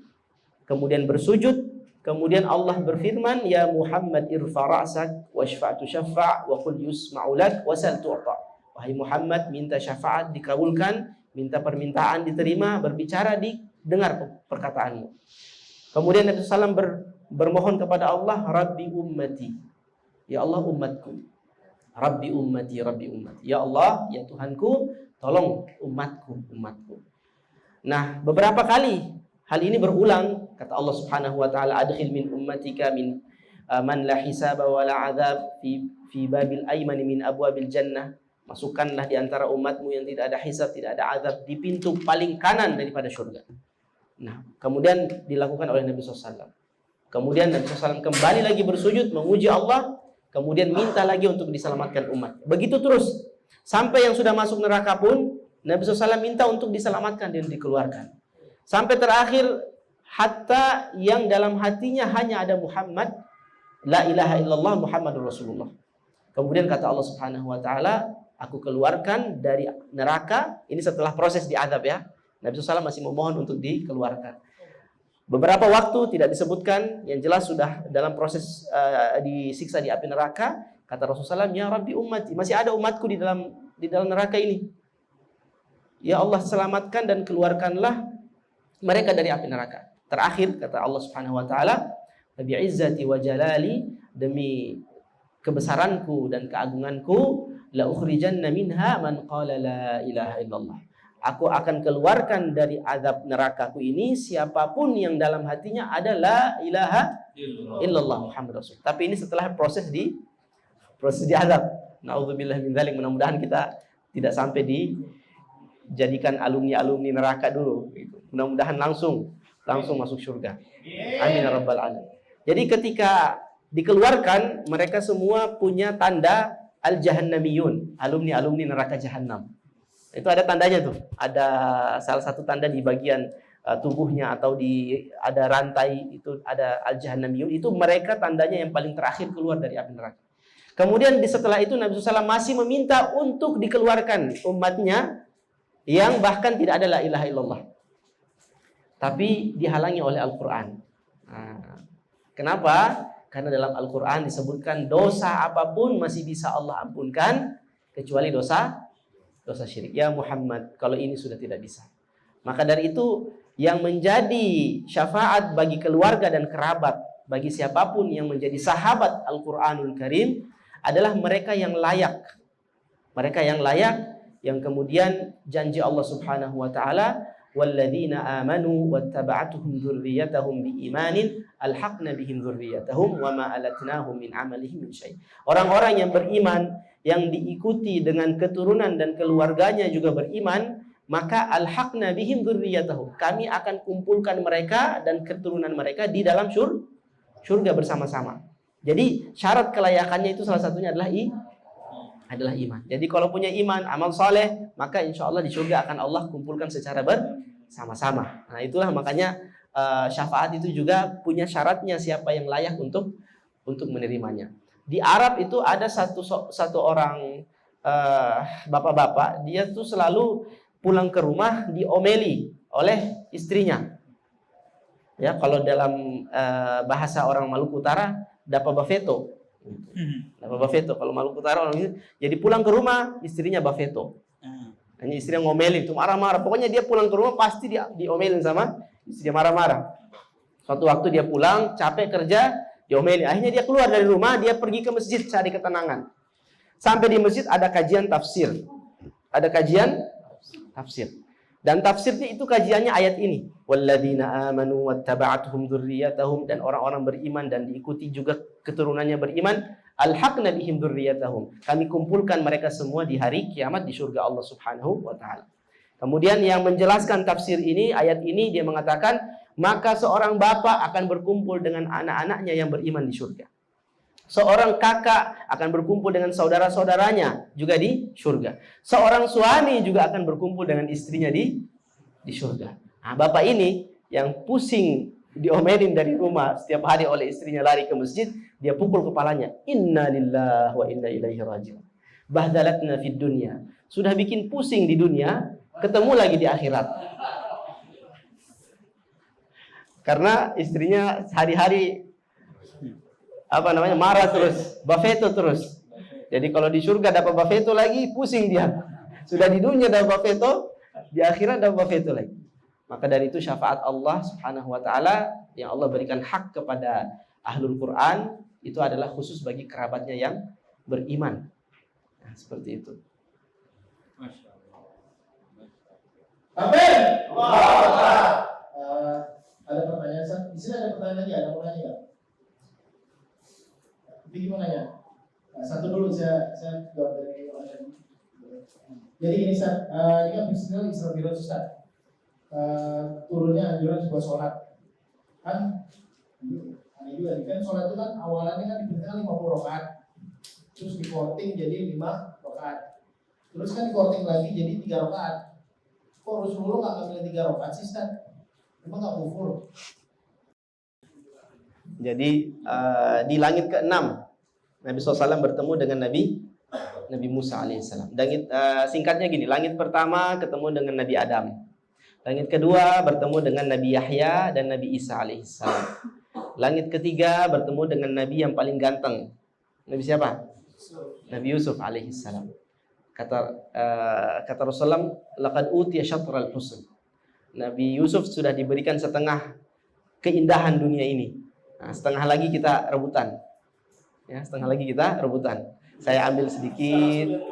Kemudian bersujud. Kemudian Allah berfirman, ya Muhammad irfa ra'sak washfa'tu syafa' wa qul yusma'u lak wasal tu'ta. Wahai Muhammad, minta syafaat dikabulkan, minta permintaan diterima, berbicara didengar perkataanmu. Kemudian Nabi SAW bermohon kepada Allah, Rabbi ummati, ya Allah umatku. Rabbi ummati, Rabbi ummati, ya Allah, ya Tuhanku, tolong umatku. Nah, beberapa kali hal ini berulang, kata Allah Subhanahu wa taala, adkhil min ummatika min man la hisaba wa la adzab fi babil ayman min abwabil jannah. Masukkanlah di antara umatmu yang tidak ada hisab, tidak ada azab, di pintu paling kanan daripada surga. Nah, kemudian dilakukan oleh Nabi SAW. Kemudian Nabi SAW kembali lagi bersujud, memuji Allah, kemudian minta lagi untuk diselamatkan umat. Begitu terus, sampai yang sudah masuk neraka pun, Nabi SAW minta untuk diselamatkan dan dikeluarkan. Sampai terakhir, hatta yang dalam hatinya hanya ada Muhammad, la ilaha illallah Muhammadur Rasulullah. Kemudian kata Allah Subhanahu wa taala, aku keluarkan dari neraka. Ini setelah proses diazab ya. Nabi SAW masih memohon untuk dikeluarkan. Beberapa waktu tidak disebutkan, yang jelas sudah dalam proses disiksa di api neraka. Kata Rasulullah SAW, ya Rabbi ummati, masih ada umatku di dalam neraka ini. Ya Allah, selamatkan dan keluarkanlah mereka dari api neraka. Terakhir kata Allah Subhanahu wa taala, bi izzati wa jalali, demi kebesaranku dan keagunganku, la ukhrijanna minha man qala la ilaha illallah. Aku akan keluarkan dari azab nerakaku ini siapapun yang dalam hatinya ada la ilaha illallah Muhammad Rasul. Tapi ini setelah proses diazab. Nauzubillah min dzalik. Mudah-mudahan kita tidak sampai dijadikan alumni neraka dulu. Mudah-mudahan langsung masuk surga. Amin ya rabbal alamin. Jadi ketika dikeluarkan, mereka semua punya tanda al-jahannamiyun, alumni neraka jahanam. Itu ada tandanya tuh. Ada salah satu tanda di bagian tubuhnya atau ada rantai, itu ada al-jahannamiyun. Itu mereka tandanya yang paling terakhir keluar dari api neraka. Kemudian setelah itu Nabi SAW masih meminta untuk dikeluarkan umatnya yang bahkan tidak ada la ilaha illallah. Tapi dihalangi oleh Al-Quran. Nah, kenapa? Karena dalam Al-Quran disebutkan dosa apapun masih bisa Allah ampunkan, kecuali dosa syirik. Ya Muhammad, kalau ini sudah tidak bisa. Maka dari itu, yang menjadi syafaat bagi keluarga dan kerabat bagi siapapun yang menjadi sahabat Al-Qur'anul Karim adalah mereka yang layak. Mereka yang layak, yang kemudian janji Allah Subhanahu wa taala, walladzina amanu wattaba'atuhum dzurriyyatahum biimanin alhaqna bihim dzurriyyatahum wama alatnahum min amalihim min syai'. Orang-orang yang beriman, yang diikuti dengan keturunan dan keluarganya juga beriman, maka alhaqna bihim dzurriyyatahum, kami akan kumpulkan mereka dan keturunan mereka di dalam surga bersama-sama. Jadi syarat kelayakannya itu salah satunya adalah iman. Jadi kalau punya iman, amal soleh, maka insya Allah di surga akan Allah kumpulkan secara bersama-sama. Nah itulah makanya syafaat itu juga punya syaratnya, siapa yang layak untuk menerimanya. Di Arab itu ada satu orang bapak-bapak, dia tuh selalu pulang ke rumah diomeli oleh istrinya. Ya, kalau dalam bahasa orang Maluku Utara, dapa bafeto. Dapa bafeto kalau Maluku Utara orang itu. Jadi pulang ke rumah istrinya bafeto. Hanya istrinya ngomelin, itu marah-marah. Pokoknya dia pulang ke rumah pasti diomelin sama istrinya, marah-marah. Suatu waktu dia pulang, capek kerja, diomelin. Akhirnya dia keluar dari rumah, dia pergi ke masjid cari ketenangan. Sampai di masjid ada kajian tafsir. Ada kajian tafsir. Dan tafsirnya itu kajiannya ayat ini. Walladzina amanu wattaba'atuhum dzurriyyatahum, dan orang-orang beriman dan diikuti juga keturunannya beriman, alhaqna bihim dzurriyyatahum. Kami kumpulkan mereka semua di hari kiamat di surga Allah Subhanahu wa taala. Kemudian yang menjelaskan tafsir ini, ayat ini, dia mengatakan, maka seorang bapak akan berkumpul dengan anak-anaknya yang beriman di surga. Seorang kakak akan berkumpul dengan saudara-saudaranya juga di surga. Seorang suami juga akan berkumpul dengan istrinya di surga. Nah, bapak ini yang pusing diomelin dari rumah setiap hari oleh istrinya, lari ke masjid, dia pukul kepalanya. Inna lillahi wa inna ilaihi raji'un. Bahdalatna fid dunya. Sudah bikin pusing di dunia, ketemu lagi di akhirat. Karena istrinya hari-hari marah terus, bafeto terus. Jadi kalau di surga dapat bafeto lagi, pusing dia. Sudah di dunia dapat bafeto, di akhirat dapat bafeto lagi. Maka dari itu syafaat Allah Subhanahu wa taala yang Allah berikan hak kepada ahlul Quran itu adalah khusus bagi kerabatnya yang beriman. Nah, seperti itu. Amin. Ada pertanyaan? Di sini ada pertanyaan lagi, ada mau nanya nggak? Gimana ya? Satu dulu saya jawab dari orang tadi. Jadi ini Ustaz, ini kan bismillah Isra Mi'raj Ustaz. Turunnya anjuran sebuah sholat. Kan aneh juga kan sholat itu kan awalannya kan diberikan 50 rakaat. Terus di counting jadi 5 rakaat. Terus kan di counting lagi jadi 3 rakaat. Kok Rasulullah nggak ngambil 3 rakaat sih Ustaz? Emang nggak kufur? Jadi di langit ke-6 Nabi SAW bertemu dengan Nabi Musa alaihissalam. Singkatnya gini, langit pertama ketemu dengan Nabi Adam. Langit kedua bertemu dengan Nabi Yahya dan Nabi Isa alaihissalam. Langit ketiga bertemu dengan Nabi yang paling ganteng. Nabi siapa? Nabi Yusuf alaihissalam. Kata Rasulullah, laqad utiya syatral husn. Nabi Yusuf sudah diberikan setengah keindahan dunia ini. Nah, setengah lagi kita rebutan. Ya, setengah lagi kita rebutan. Saya ambil sedikit.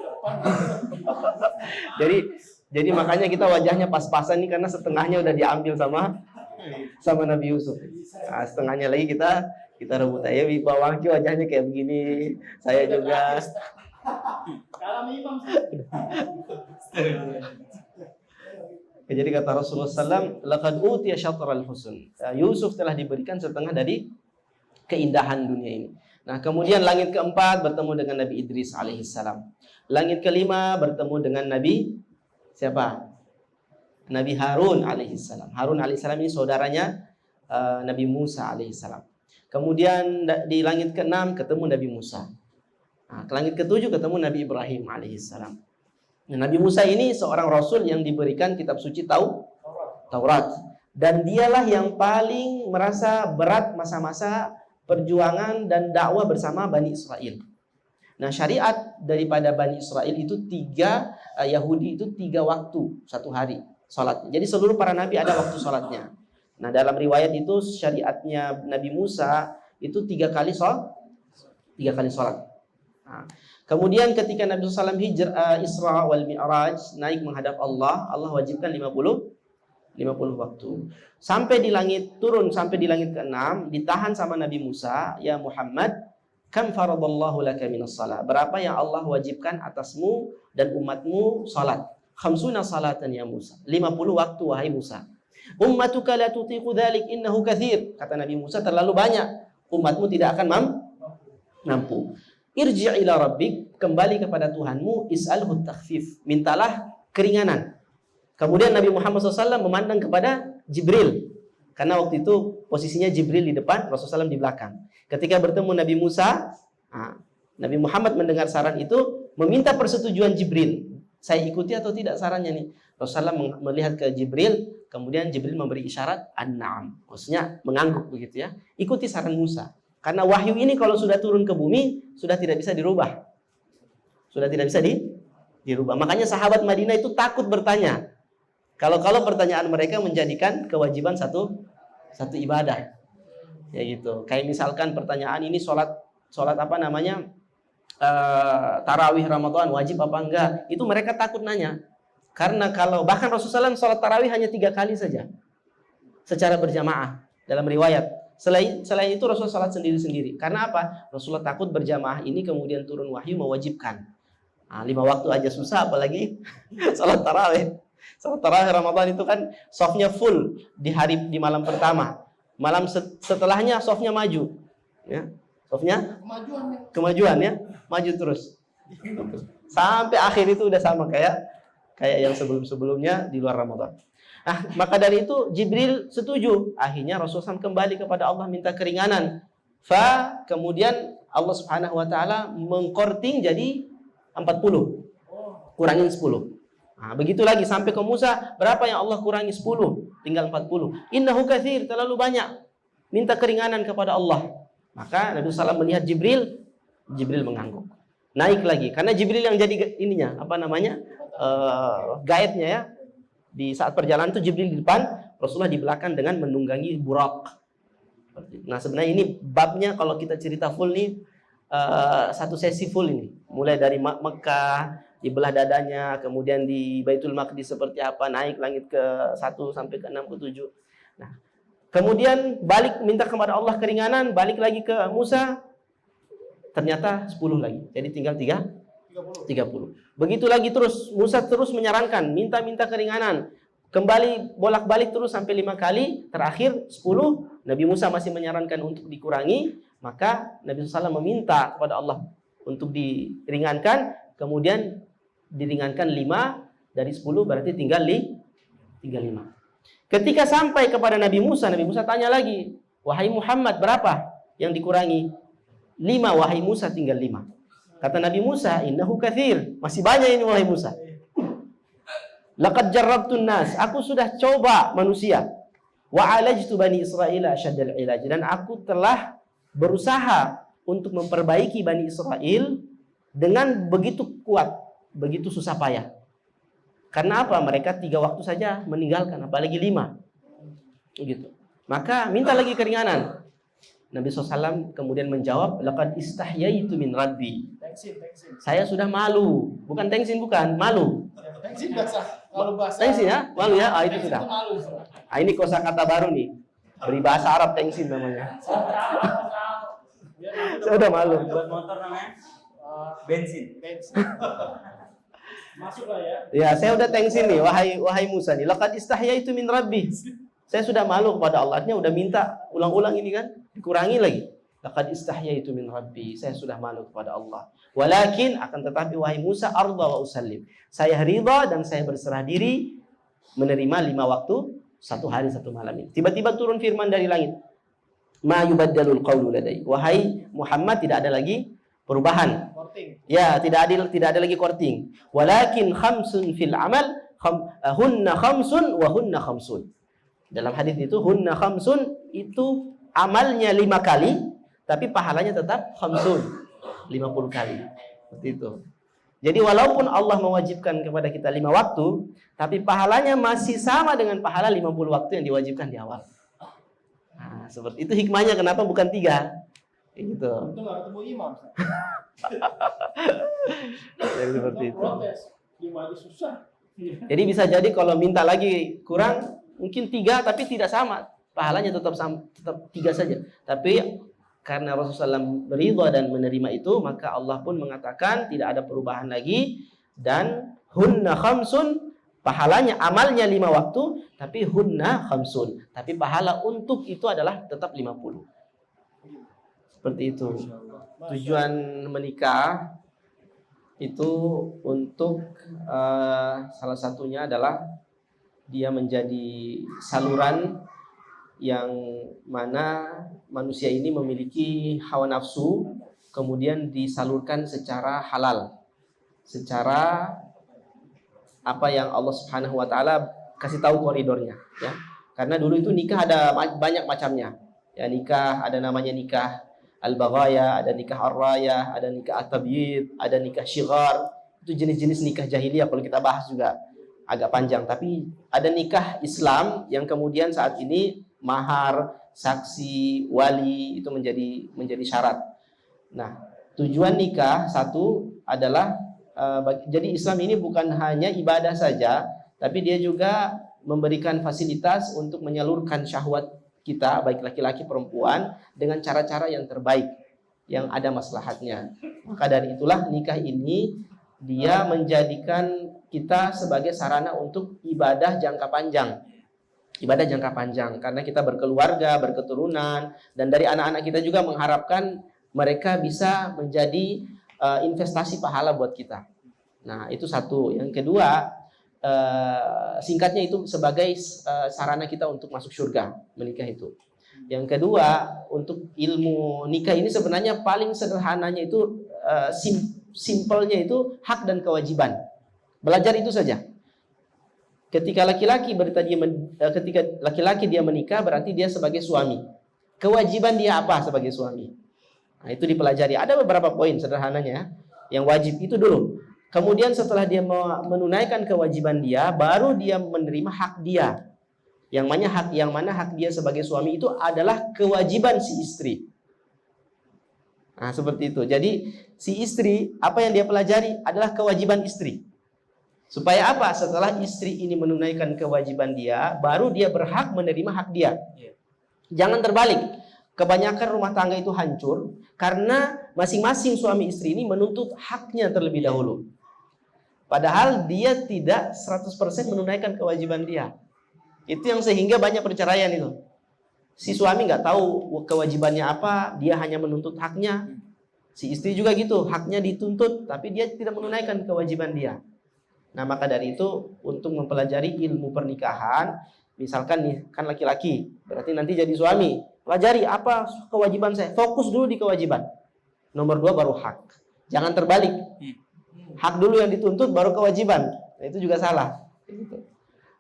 jadi makanya kita wajahnya pas-pasan nih karena setengahnya udah diambil sama Nabi Yusuf. Nah, setengahnya lagi kita rebutan. Ya, Pak Wangki wajahnya kayak begini. Saya juga. Jadi kata Rasulullah SAW, laqad utiya syatral husn. Yusuf telah diberikan setengah dari keindahan dunia ini. Nah, kemudian langit keempat bertemu dengan Nabi Idris alaihissalam. Langit kelima bertemu dengan Nabi siapa? Nabi Harun alaihissalam. Harun alaihissalam ini saudaranya Nabi Musa alaihissalam. Kemudian di langit keenam ketemu Nabi Musa. Nah, ke langit ketujuh ketemu Nabi Ibrahim alaihissalam. Nah, Nabi Musa ini seorang rasul yang diberikan kitab suci Taurat. Dan dialah yang paling merasa berat masa-masa perjuangan dan dakwah bersama Bani Israel. Nah, syariat daripada Bani Israel itu Yahudi itu 3 waktu satu hari sholatnya. Jadi seluruh para nabi ada waktu sholatnya. Nah, dalam riwayat itu syariatnya Nabi Musa itu 3 kali sholat. Nah, kemudian ketika Nabi SAW Isra wal Mi'raj, naik menghadap Allah, Allah wajibkan 50 waktu. Sampai di langit, turun sampai di langit ke-6, ditahan sama Nabi Musa, ya Muhammad, kam faradallahu laka minas salat. Berapa yang Allah wajibkan atasmu dan umatmu salat? 50 salatan ya Musa. 50 waktu wahai Musa. Ummatuka la tutiqu dzalik innahu katsir. Kata Nabi Musa, terlalu banyak. Umatmu tidak akan mampu. Irji' ila rabbik, kembali kepada Tuhanmu, is'alhu takhfif, mintalah keringanan. Kemudian Nabi Muhammad SAW memandang kepada Jibril, karena waktu itu posisinya Jibril di depan, Rasulullah SAW di belakang. Ketika bertemu Nabi Musa, Nabi Muhammad mendengar saran itu, meminta persetujuan Jibril. Saya ikuti atau tidak sarannya nih? Rasulullah melihat ke Jibril, kemudian Jibril memberi isyarat an-na'am, maksudnya mengangguk begitu ya. Ikuti saran Musa. Karena wahyu ini kalau sudah turun ke bumi, sudah tidak bisa dirubah. Sudah tidak bisa dirubah. Makanya sahabat Madinah itu takut bertanya. Kalau pertanyaan mereka menjadikan kewajiban satu ibadah. Ya gitu. Kayak misalkan pertanyaan ini sholat apa namanya? Tarawih Ramadan wajib apa enggak? Itu mereka takut nanya. Karena bahkan Rasulullah SAW sholat tarawih hanya 3 kali saja. Secara berjamaah dalam riwayat. Selain itu Rasulullah salat sendiri-sendiri. Karena apa? Rasulullah takut berjamaah ini kemudian turun wahyu mewajibkan. 5 waktu aja susah, apalagi salat tarawih. Salat tarawih Ramadan itu kan softnya full di malam pertama. Malam setelahnya softnya maju. Ya. Softnya kemajuan ya, maju terus. Sampai akhir itu udah sama kayak yang sebelum-sebelumnya di luar Ramadan. Maka dari itu Jibril setuju. Akhirnya Rasulullah SAW kembali kepada Allah minta keringanan. Kemudian Allah Subhanahu wa taala mengkorting jadi 40. Kurangin 10. Begitu lagi sampai ke Musa, berapa yang Allah kurangi? 10, tinggal 40. Innahu katsir, terlalu banyak. Minta keringanan kepada Allah. Maka Nabi SAW melihat Jibril mengangguk. Naik lagi karena Jibril yang jadi ininya, apa namanya? Guide-nya ya. Di saat perjalanan itu Jibril di depan, Rasulullah di belakang dengan menunggangi burak. Nah sebenarnya ini babnya kalau kita cerita full nih, satu sesi full ini. Mulai dari Mekah, di belah dadanya, kemudian di Baitul Maqdis seperti apa, naik langit ke 1 sampai ke 6 ke 7. Nah, kemudian balik minta kepada Allah keringanan, balik lagi ke Musa, ternyata 10 lagi. Jadi tinggal 30. Begitu lagi terus, Musa terus menyarankan, minta keringanan. Kembali bolak-balik terus sampai 5 kali, terakhir 10, Nabi Musa masih menyarankan untuk dikurangi, maka Nabi SAW meminta kepada Allah untuk diringankan, kemudian diringankan 5 dari 10 berarti tinggal 5. Ketika sampai kepada Nabi Musa tanya lagi, wahai Muhammad berapa yang dikurangi? 5 wahai Musa, tinggal 5. Kata Nabi Musa, innahu katsir, masih banyak ini wahai Musa. Laqad jarrabtun nas, aku sudah coba manusia. Wa alajtu bani Israila asyaddal ilaj, dan aku telah berusaha untuk memperbaiki Bani Israel dengan begitu kuat, begitu susah payah. Karena apa? Mereka 3 waktu saja meninggalkan, apalagi 5. Gitu. Maka minta lagi keringanan. Nabi SAW kemudian menjawab, laqad istahyaitu min rabbi. Saya sudah malu. Bukan tengsin, bukan. Malu. Tengsin bahasa. Tengsin ya? Malu ya? Itu sudah. Ini kosakata baru nih. Beri bahasa Arab tengsin namanya. Saya udah malu. Buat motor namanya bensin. Masuklah ya. Ya, saya udah tengsin nih, wahai Musa nih. Laqad istahyaitu min rabbi. Saya sudah malu kepada Allah. Artinya udah minta ulang-ulang ini kan. Dikurangi lagi. Laqad istahyaitu min rabbi. Saya sudah malu kepada Allah. Walakin akan tetapi wahai Musa arda wa usallim. Saya ridha dan saya berserah diri menerima 5 waktu, 1 hari 1 malam ini. Tiba-tiba turun firman dari langit. Ma yubaddalul qawlu ladai. Wahai Muhammad, tidak ada lagi perubahan. Ya, tidak ada lagi korting. Walakin khamsun fil amal, hunna khamsun wa hunna khamsun. Dalam hadis itu hunna khamsun itu amalnya 5 kali, tapi pahalanya tetap khamsun, 50 kali. Seperti itu. Jadi walaupun Allah mewajibkan kepada kita 5 waktu, tapi pahalanya masih sama dengan pahala 50 waktu yang diwajibkan di awal. Nah, seperti itu hikmahnya kenapa bukan 3. Gitu. Untung nggak ketemu imam. Jadi seperti itu. Protes. Imam aja susah. Jadi bisa jadi kalau minta lagi kurang, mungkin 3 tapi tidak sama. Pahalanya tetap 3 saja. Tapi karena Rasulullah SAW beridha dan menerima itu, maka Allah pun mengatakan tidak ada perubahan lagi. Dan hunna khamsun, pahalanya amalnya 5 waktu, tapi hunna khamsun. Tapi pahala untuk itu adalah tetap 50. Seperti itu. Tujuan menikah itu untuk salah satunya adalah dia menjadi saluran yang mana manusia ini memiliki hawa nafsu, kemudian disalurkan secara halal, secara apa yang Allah Subhanahu wa taala kasih tahu koridornya, ya. Karena dulu itu nikah ada banyak macamnya. Ya, nikah ada namanya nikah al-baghaya, ada nikah ar-raya, ada nikah at-tabyid, ada nikah syighar. Itu jenis-jenis nikah jahiliyah, kalau kita bahas juga agak panjang. Tapi ada nikah Islam yang kemudian saat ini mahar, saksi, wali itu menjadi syarat. Nah, tujuan nikah satu adalah jadi Islam ini bukan hanya ibadah saja, tapi dia juga memberikan fasilitas untuk menyalurkan syahwat kita, baik laki-laki perempuan, dengan cara-cara yang terbaik, yang ada maslahatnya. Maka dari itulah nikah ini dia menjadikan kita sebagai sarana untuk ibadah jangka panjang. Ibadah jangka panjang, karena kita berkeluarga, berketurunan, dan dari anak-anak kita juga mengharapkan mereka bisa menjadi investasi pahala buat kita. Nah, itu satu. Yang kedua, singkatnya itu sebagai sarana kita untuk masuk surga, menikah itu. Yang kedua, untuk ilmu nikah ini sebenarnya paling sederhananya itu simpelnya itu hak dan kewajiban. Belajar itu saja. Ketika laki-laki dia menikah, berarti dia sebagai suami. Kewajiban dia apa sebagai suami? Nah, itu dipelajari. Ada beberapa poin sederhananya yang wajib itu dulu. Kemudian setelah dia menunaikan kewajiban dia, baru dia menerima hak dia. Yang mana hak dia sebagai suami itu adalah kewajiban si istri. Nah, seperti itu. Jadi si istri, apa yang dia pelajari adalah kewajiban istri. Supaya apa? Setelah istri ini menunaikan kewajiban dia, baru dia berhak menerima hak dia. Jangan terbalik. Kebanyakan rumah tangga itu hancur karena masing-masing suami istri ini menuntut haknya terlebih dahulu. Padahal dia tidak 100% menunaikan kewajiban dia. Itu yang sehingga banyak perceraian itu. Si suami nggak tahu kewajibannya apa, dia hanya menuntut haknya. Si istri juga gitu, haknya dituntut, tapi dia tidak menunaikan kewajiban dia. Nah, maka dari itu untuk mempelajari ilmu pernikahan, misalkan nih kan laki-laki, berarti nanti jadi suami, pelajari apa kewajiban saya, fokus dulu di kewajiban. Nomor 2 baru hak. Jangan terbalik. Hak dulu yang dituntut baru kewajiban. Nah, itu juga salah.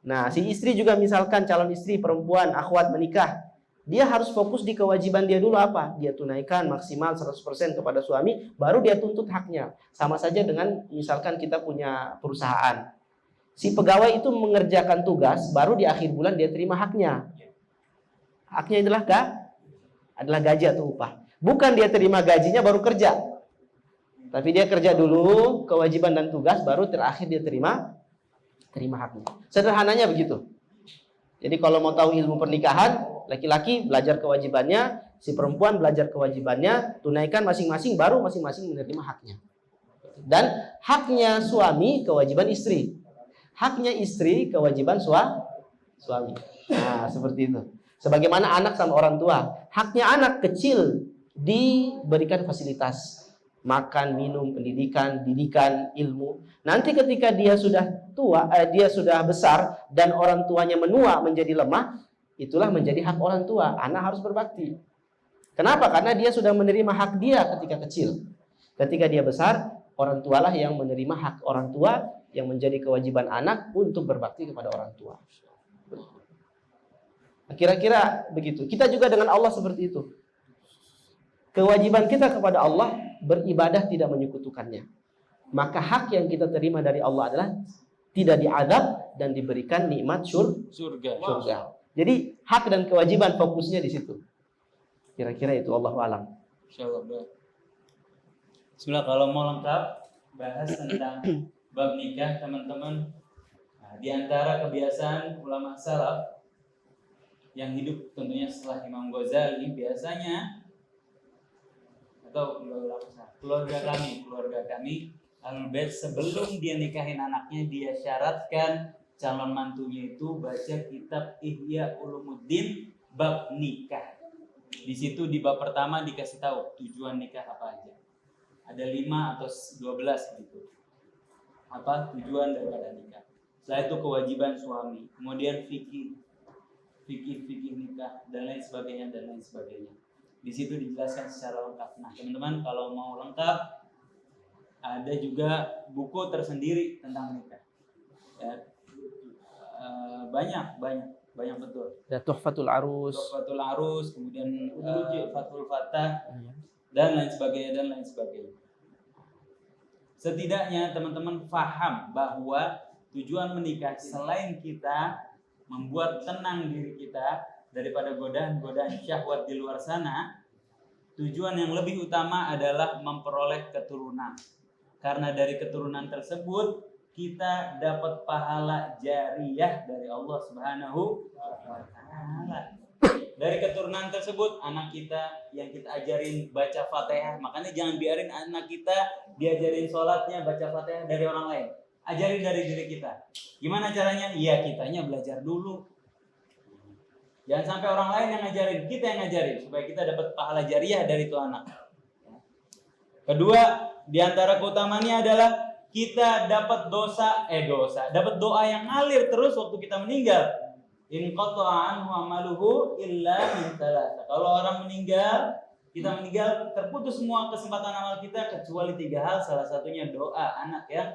Nah, si istri juga misalkan calon istri perempuan akhwat menikah, dia harus fokus di kewajiban dia dulu apa? Dia tunaikan maksimal 100% kepada suami, baru dia tuntut haknya. Sama saja dengan misalkan kita punya perusahaan. Si pegawai itu mengerjakan tugas, baru di akhir bulan dia terima haknya. Haknya adalah gaji atau upah. Bukan dia terima gajinya baru kerja. Tapi dia kerja dulu, kewajiban dan tugas, baru terakhir dia terima haknya. Sederhananya begitu. Jadi kalau mau tahu ilmu pernikahan, laki-laki belajar kewajibannya, si perempuan belajar kewajibannya, tunaikan masing-masing, baru masing-masing menerima haknya. Dan haknya suami, kewajiban istri. Haknya istri, kewajiban suami. Nah, seperti itu. Sebagaimana anak sama orang tua. Haknya anak kecil diberikan fasilitas. Makan, minum, pendidikan, didikan, ilmu. Nanti ketika dia sudah tua, dia sudah besar dan orang tuanya menua menjadi lemah, itulah menjadi hak orang tua. Anak harus berbakti. Kenapa? Karena dia sudah menerima hak dia ketika kecil. Ketika dia besar, orang tualah yang menerima hak orang tua, yang menjadi kewajiban anak untuk berbakti kepada orang tua. Kira-kira begitu. Kita juga dengan Allah seperti itu. Kewajiban kita kepada Allah beribadah tidak menyekutukannya. Maka hak yang kita terima dari Allah adalah tidak diazab dan diberikan nikmat surga. Jadi hak dan kewajiban fokusnya di situ. Kira-kira itu, Allahu a'lam. Insyaallah. Bismillah, kalau mau lengkap bahas tentang bab nikah teman-teman, nah, di antara kebiasaan ulama salaf yang hidup tentunya setelah Imam Ghazali biasanya, atau keluarga kami Ahlul Bait, sebelum dia nikahin anaknya dia syaratkan calon mantunya itu baca kitab Ihya Ulumuddin bab nikah. Di situ di bab pertama dikasih tahu tujuan nikah apa aja. Ada 5 atau 12 gitu. Apa tujuan daripada nikah? Setelah itu kewajiban suami, kemudian fikih nikah dan lain sebagainya. Di situ dijelaskan secara lengkap. Nah, teman-teman kalau mau lengkap ada juga buku tersendiri tentang nikah. Ya, banyak betul. Ya, Tuhfatul Arus, kemudian Fathul Fatah dan lain sebagainya. Setidaknya teman-teman paham bahwa tujuan menikah selain kita membuat tenang diri kita daripada godaan-godaan syahwat di luar sana, tujuan yang lebih utama adalah memperoleh keturunan. Karena dari keturunan tersebut kita dapat pahala jariyah dari Allah Subhanahu wa Ta'ala. Dari keturunan tersebut anak kita yang kita ajarin baca Fatihah, makanya jangan biarin anak kita diajarin sholatnya baca Fatihah dari orang lain. Ajarin dari diri kita. Gimana caranya? Ya kitanya belajar dulu. Jangan sampai orang lain yang ngajarin, kita yang ngajarin supaya kita dapat pahala jariyah dari itu anak. Kedua, di antara keutamaannya adalah kita dapat dapat doa yang ngalir terus waktu kita meninggal. In qata'a anhu amaluhu illa min thalatha. Kalau orang meninggal, kita meninggal, terputus semua kesempatan amal kita kecuali 3 hal, salah satunya doa anak ya.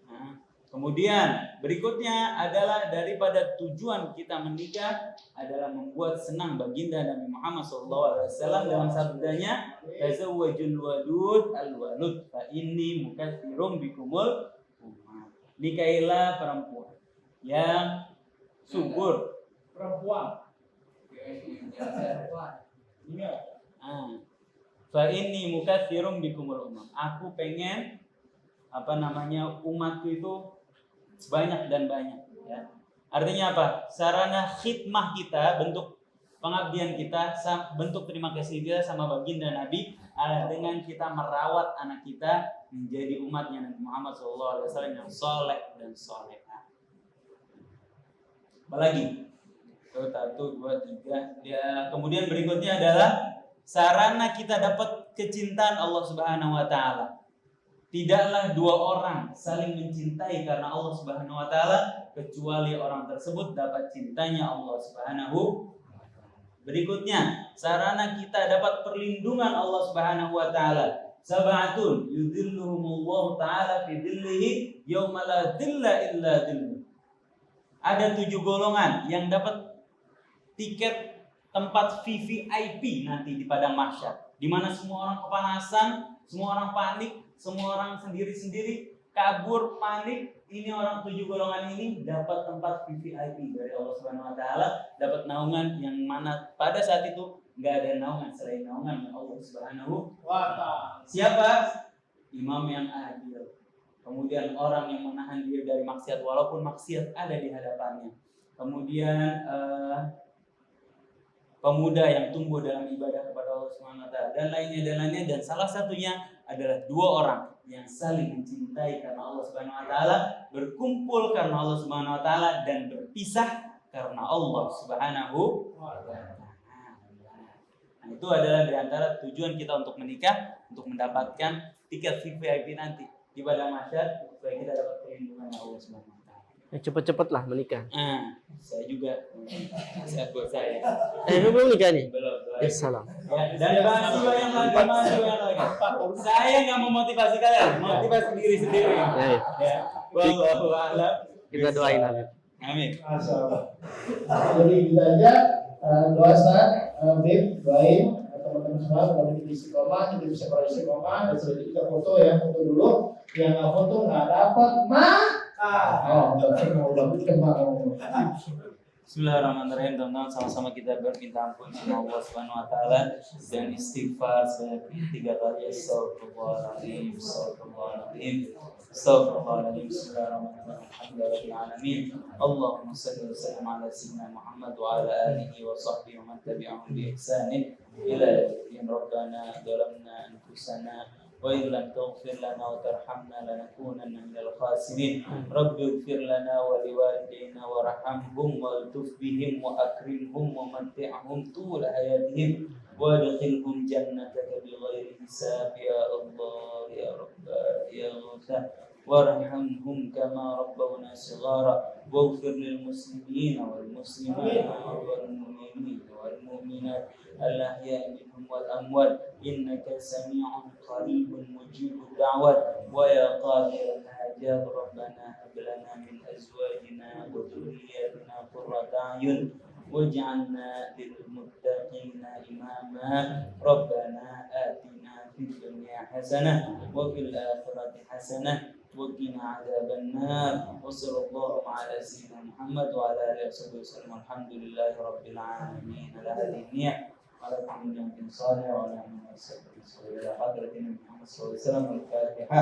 Nah, kemudian berikutnya adalah daripada tujuan kita menikah adalah membuat senang baginda Nabi Muhammad SAW dalam sabdanya, tazawwajul wadud al-walud fa inni mukatsirum bikumul umat. Nikahilah perempuan yang subur, fa inni mukatsirum bikumul umat. Aku pengen umatku itu banyak dan banyak ya. Artinya apa? Sarana khidmah kita, bentuk pengabdian kita, bentuk terima kasih kita sama baginda Nabi adalah dengan kita merawat anak kita menjadi umatnya Nabi Muhammad SAW yang soleh dan solehah. Apalagi? 1, 2, 3. Ya, kemudian berikutnya adalah sarana kita dapat kecintaan Allah Subhanahu wa Ta'ala. Tidaklah 2 orang saling mencintai karena Allah Subhanahu wa Ta'ala kecuali orang tersebut dapat cintanya Allah Subhanahu. Berikutnya, sarana kita dapat perlindungan Allah Subhanahu wa Ta'ala. Sab'atun yudhilluhumullahu ta'ala fi dhillihi yauma la dhilla illa dhilluh. Ada 7 golongan yang dapat tiket tempat VVIP nanti di padang mahsyar, di mana semua orang kepanasan, semua orang panik, semua orang sendiri-sendiri kabur, panik. Ini orang 7 golongan ini dapat tempat VVIP dari Allah Subhanahu wa Ta'ala, dapat naungan yang mana pada saat itu enggak ada naungan selain naungan Allah Subhanahu wa Ta'ala. Siapa? Imam yang adil. Kemudian orang yang menahan diri dari maksiat walaupun maksiat ada di hadapannya. Kemudian pemuda yang tumbuh dalam ibadah kepada Allah Subhanahu wa Ta'ala dan lainnya, dan salah satunya adalah 2 orang yang saling mencintai karena Allah Subhanahu wa Ta'ala, berkumpul karena Allah Subhanahu wa Ta'ala, dan berpisah karena Allah Subhanahu wa Ta'ala. Nah, itu adalah di antara tujuan kita untuk menikah, untuk mendapatkan tiket VIP nanti di padang mahsyar supaya kita dapat perlindungan Allah Subhanahu wa Ta'ala. Ya, cepet-cepet lah menikah. Saya juga. Saya. Belum nikah nih? Belum. Ya, salam. Ya, dan masih banyak lagi. Saya nggak memotivasi kalian, motivasi diri sendiri. Ya. Wallahu a'lam. Kita doain Habib. Amin. Jadi kita aja doa Ustaz, Habib, doain teman-teman semua kalau kita istiqomah, kita bisa beristiqomah, dan selanjutnya kita foto ya, foto dulu. Yang nggak foto nggak dapat, berarti mau bagus kembang. Bismillahirrahmanirrahim. Teman-teman, sama-sama kita berminta ampun sama Allah Subhanahu wa taala dan istighfar sebanyak 3 kali. Astagfirullahaladzim, astagfirullahaladzim, astagfirullahaladzim. Bismillahirrahmanirrahim. Alhamdulillahirabbil alamin. Allahumma shalli wa sallim ala sayyidina Muhammad wa ala alihi wa sahbihi wa man tabi'ahum bi ihsanin ila yaumil Rabbana zalamna anfusana وإن لم تغفر لنا وترحمنا لنكونن من الخاسرين رب اغفر لنا ولوالدينا وارحمهم والطف بهم وأكرمهم ومتعهم طول حياتهم وادخلهم جنتك بغير حساب يا الله يا رب يا غفار وارحمهم كما ربونا صغارا واغفر للمسلمين والمسلمات والمؤمنين والمؤمنات الأحياء منهم والأموات إنك سميع قريب مجيب الدعوات ويا قاضي الحاجات ربنا هب لنا من أزواجنا وذرياتنا قرة أعين واجعلنا للمتقين إماما ربنا آتنا في الدنيا حسنة وفي الآخرة حسنة وقنا عذاب النار وصلى الله على سيدنا محمد وعلى آله وصحبه وسلم الحمد لله رب العالمين على هذه النعم على كل يوم صالح وعلى آله وصحبه وسلم إلى حضرة النبي محمد صلى الله عليه وسلم الفاتحة.